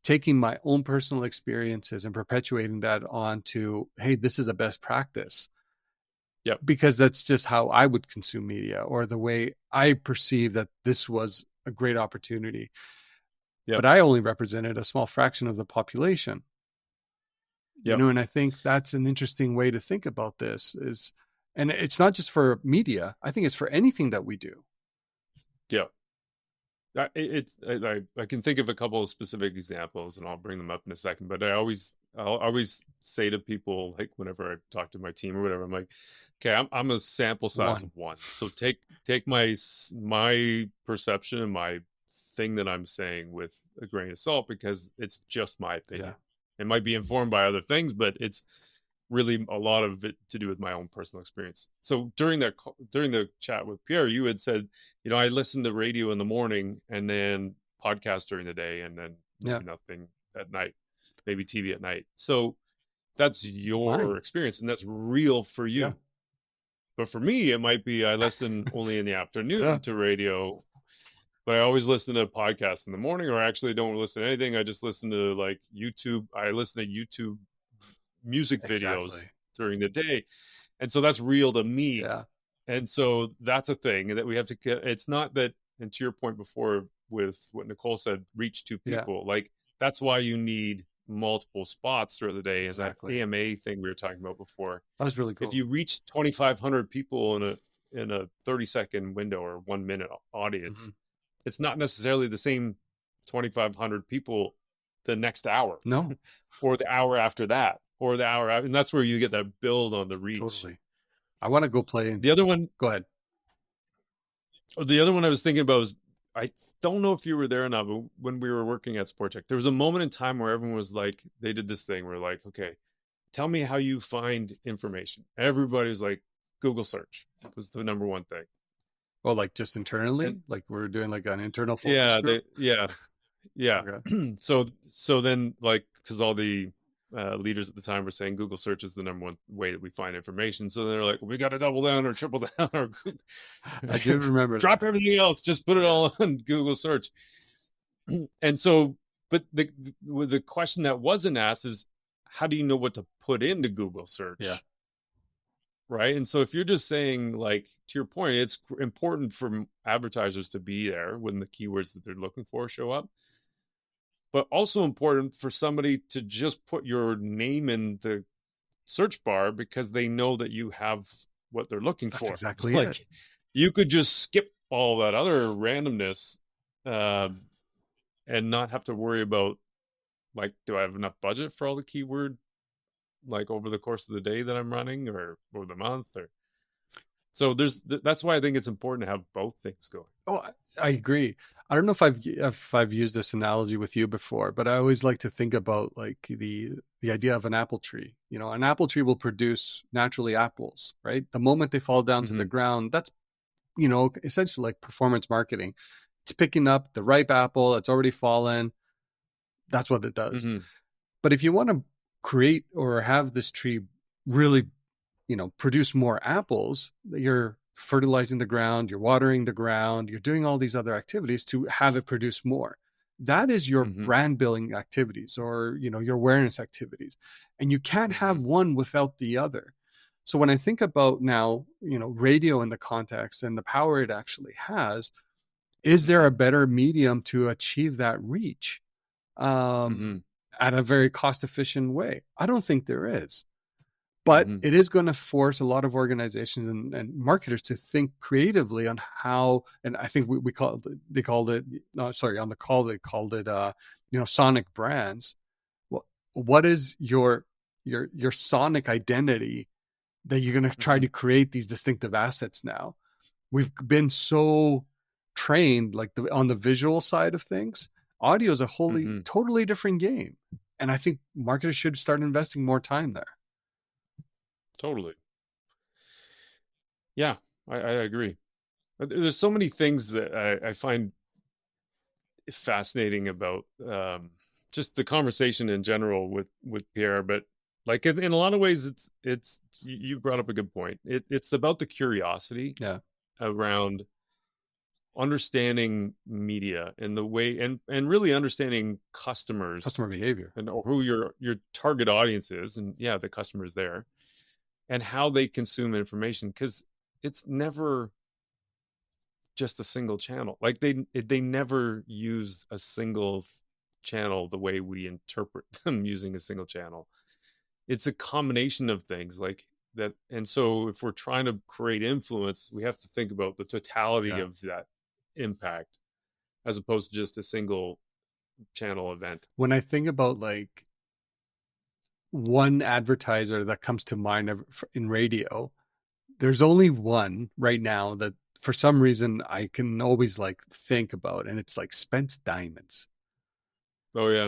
taking my own personal experiences and perpetuating that onto, hey, this is a best practice. Because that's just how I would consume media, or the way I perceive that this was a great opportunity. But I only represented a small fraction of the population. And I think that's an interesting way to think about this is, and it's not just for media. I think it's for anything that we do. I can think of a couple of specific examples, and I'll bring them up in a second. But I'll always say to people, like, whenever I talk to my team or whatever, I'm like, okay, I'm a sample size of one. So take my perception and my thing that I'm saying with a grain of salt, because it's just my opinion. It might be informed by other things, but it's really a lot of it to do with my own personal experience. So during the chat with Pierre, you had said, I listen to radio in the morning and then podcast during the day, and then nothing at night, maybe TV at night. So that's your experience, and that's real for you. But for me, it might be I listen only in the afternoon to radio, but I always listen to podcasts in the morning, or I actually don't listen to anything. I just listen to like YouTube. I listen to YouTube music videos during the day. And so that's real to me. And so that's a thing that we have to get. It's not that, and to your point before with what Nicole said, reach two people. Like, that's why you need multiple spots throughout the day. Is that AMA thing we were talking about before. That was really cool. If you reach 2,500 people in a 30-second window or 1 minute audience, it's not necessarily the same 2,500 people the next hour. No. Or the hour after that, or the hour after. And that's where you get that build on the reach. Totally. I want to go play. The other one. Go ahead. The other one I was thinking about was, I don't know if you were there or not, but when we were working at Sport Check, there was a moment in time where everyone was like, they did this thing where like, okay, tell me how you find information. Everybody was like, Google search was the number one thing. Oh, like just internally? Like we're doing like an internal focus group? Okay. So then, like, because all the leaders at the time were saying Google search is the number one way that we find information. So they're like, we got to double down or triple down or I do remember drop everything else, just put it all on Google search. And so, but the question that wasn't asked is, how do you know what to put into Google search? Right. And so if you're just saying, like, to your point, it's important for advertisers to be there when the keywords that they're looking for show up, but also important for somebody to just put your name in the search bar because they know that you have what they're looking for. That's exactly like it. You could just skip all that other randomness and not have to worry about, like, do I have enough budget for all the keyword, like, over the course of the day that I'm running, or over the month, or so that's why I think it's important to have both things going. Oh, I agree. I don't know if I've used this analogy with you before, but I always like to think about like the idea of an apple tree. An apple tree will produce naturally apples, right? The moment they fall down to the ground, that's, essentially like performance marketing. It's picking up the ripe apple that's already fallen. That's what it does. But if you want to create or have this tree really, produce more apples, you're fertilizing the ground, you're watering the ground, you're doing all these other activities to have it produce more. That is your brand building activities, or, your awareness activities. And you can't have one without the other. So when I think about now, radio in the context and the power it actually has, is there a better medium to achieve that reach at a very cost efficient way? I don't think there is. But it is going to force a lot of organizations and marketers to think creatively on how, and I think on the call they called it, sonic brands. What is your sonic identity that you're going to try to create these distinctive assets now? We've been so trained on the visual side of things. Audio is a totally different game. And I think marketers should start investing more time there. Totally. Yeah, I agree. There's so many things that I find fascinating about just the conversation in general with Pierre, but like in a lot of ways, it's you brought up a good point. It's about the curiosity around understanding media and the way and really understanding customer behavior and who your target audience is, and the customer's there. And how they consume information, because it's never just a single channel. Like they never use a single channel the way we interpret them using a single channel. It's a combination of things like that. And so if we're trying to create influence, we have to think about the totality of that impact as opposed to just a single channel event. When I think about one advertiser that comes to mind in radio, there's only one right now that for some reason I can always think about, and it's Spence Diamonds. Oh yeah.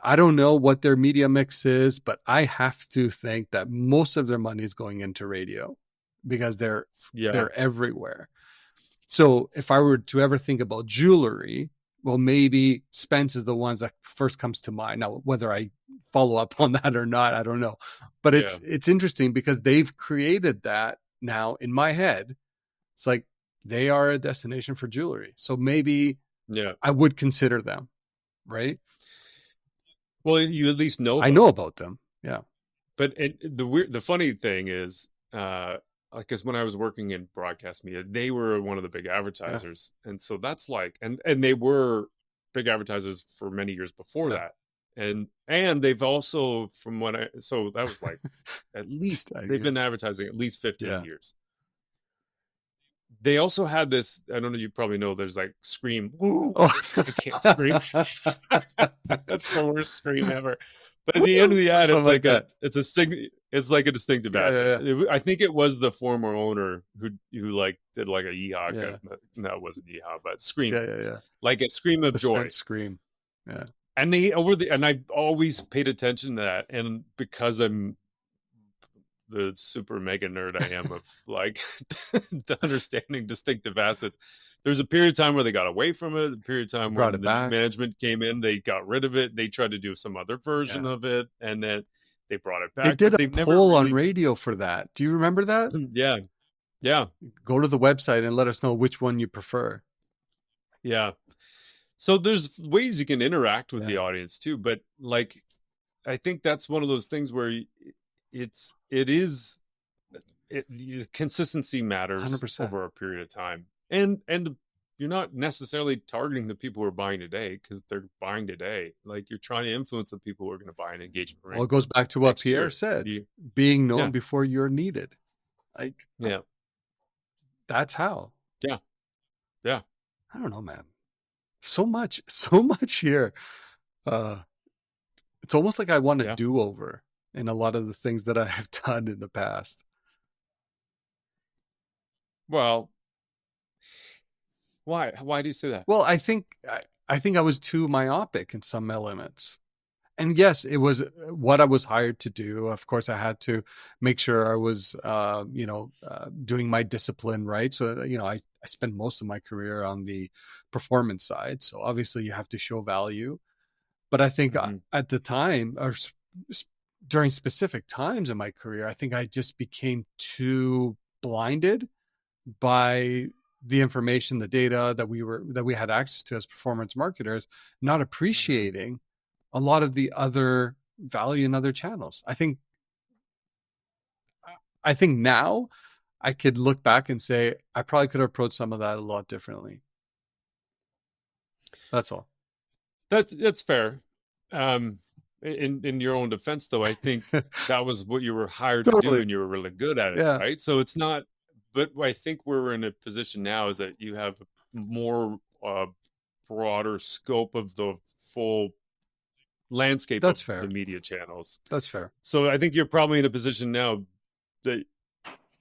I don't know what their media mix is, but I have to think that most of their money is going into radio because they're everywhere. So if I were to ever think about jewelry, well, maybe Spence is the ones that first comes to mind. Now, whether I follow up on that or not, I don't know. But it's interesting because they've created that now in my head. It's like they are a destination for jewelry. So maybe I would consider them, right? Well, you at least know them. I know about them. Yeah. But the funny thing is, because when I was working in broadcast media, they were one of the big advertisers. And so that's and they were big advertisers for many years before that. And they've also, so that was at least, they've been advertising at least 15 years. They also had this, I don't know, you probably know, there's Scream. Woo! I can't scream. That's the worst scream ever. But at the end of the ad, it's like a distinctive asset. I think it was the former owner who did a yeehaw. No, it wasn't yeehaw, but scream. Like a scream of joy. Scream. Yeah. And I've always paid attention to that. And because I'm the super mega nerd I am of understanding distinctive assets, there's a period of time where they got away from it, a period of time where the management came in, they got rid of it, they tried to do some other version of it, and then they brought it back. They did a poll on radio for that. Do you remember that? Yeah. Go to the website and let us know which one you prefer. Yeah. So there's ways you can interact with the audience too, but I think that's one of those things where consistency matters 100%. Over a period of time. And you're not necessarily targeting the people who are buying today because they're buying today. You're trying to influence the people who are going to buy an engagement rate. Well, it goes back to what Pierre said, being known before you're needed. That's how. Yeah. I don't know, man. So much here. It's almost like I want a do-over in a lot of the things that I have done in the past. Well, why do you say that? Well, I think I was too myopic in some elements. And yes, it was what I was hired to do. Of course, I had to make sure I was, doing my discipline right. So, I spent most of my career on the performance side. So obviously you have to show value. But I think at the time, or during specific times in my career, I think I just became too blinded by the information, the data that we had access to as performance marketers, not appreciating a lot of the other value in other channels. I think now I could look back and say I probably could have approached some of that a lot differently. That's all. That's fair. In your own defense, though, I think that was what you were hired to do, Totally. and you were really good at it, Yeah. right? So it's not. But I think where we're in a position now is that you have more broader scope of the full landscape That's of fair. the media channels. That's fair. So I think you're probably in a position now that,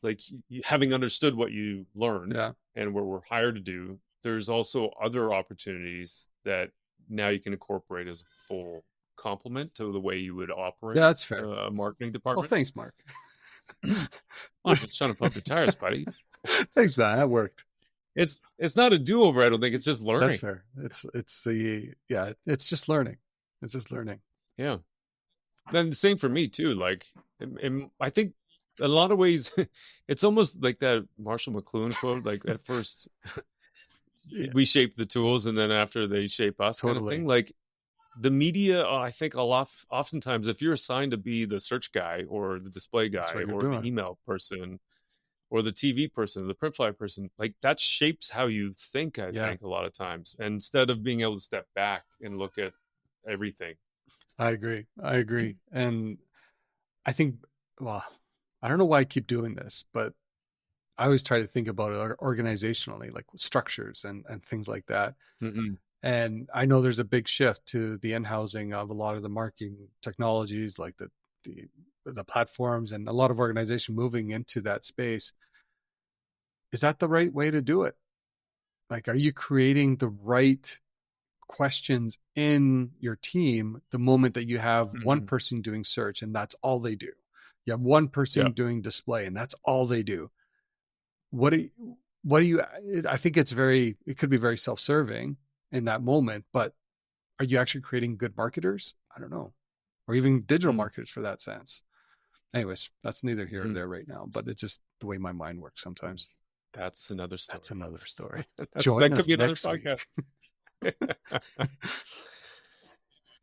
like, having understood what you learned Yeah. and what we're hired to do, there's also other opportunities that now you can incorporate as a full complement to the way you would operate. Yeah, that's fair. A marketing Well, department. thanks, Mark. I'm just trying to pump your tires, buddy. Thanks, man. That worked. It's not a do-over. I don't think. It's just learning. That's fair. It's just learning. It's just learning. Yeah. Then the same for me too. Like, I think in a lot of ways, it's almost like that Marshall McLuhan quote. Like, at first, we shape the tools, and then after they shape us, kind of Totally. thing. Like, the media, I think oftentimes, if you're assigned to be the search guy or the display That's guy what you're or doing. the email person or the TV person, the print flyer person, like, that shapes how you think, I think, a lot of times. And instead of being able to step back and look at everything. I agree. And I think, well, I don't know why I keep doing this, but I always try to think about it organizationally, like structures and things like that. Mm-hmm. And I know there's a big shift to the in-housing of a lot of the marketing technologies, like the platforms, and a lot of organization moving into that space. Is that the right way to do it? Like, are you creating the right questions in your team the moment that you have one person doing search and that's all they do? You have one person doing display and that's all they do. What do you, I think it could be very self-serving in that moment, but are you actually creating good marketers? I don't know. Or even digital marketers for that sense. Anyways, that's neither here or there right now, but it's just the way my mind works sometimes. That's another story. Join that us could be another next week. podcast.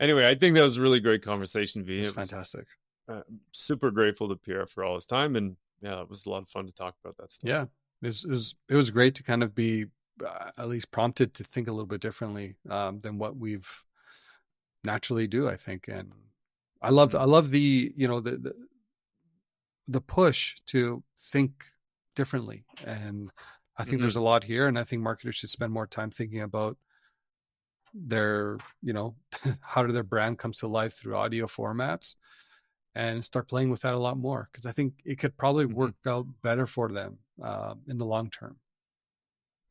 Anyway, I think that was a really great conversation, V. It was fantastic. Super grateful to Pierre for all his time, and it was a lot of fun to talk about that stuff. Yeah, it was great to kind of be at least prompted to think a little bit differently than what we've naturally do, I think. And I love the the push to think differently, and I think there's a lot here, and I think marketers should spend more time thinking about their how their brand comes to life through audio formats, and start playing with that a lot more, because I think it could probably work out better for them in the long term.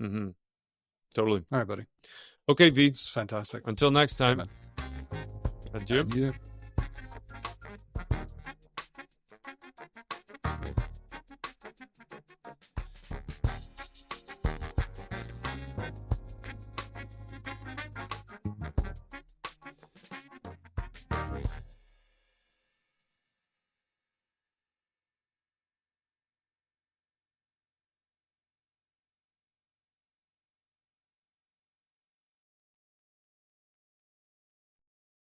Mm-hmm. Totally. All right, buddy. Okay, V. It's fantastic. Until next time. Amen. Adieu. Adieu.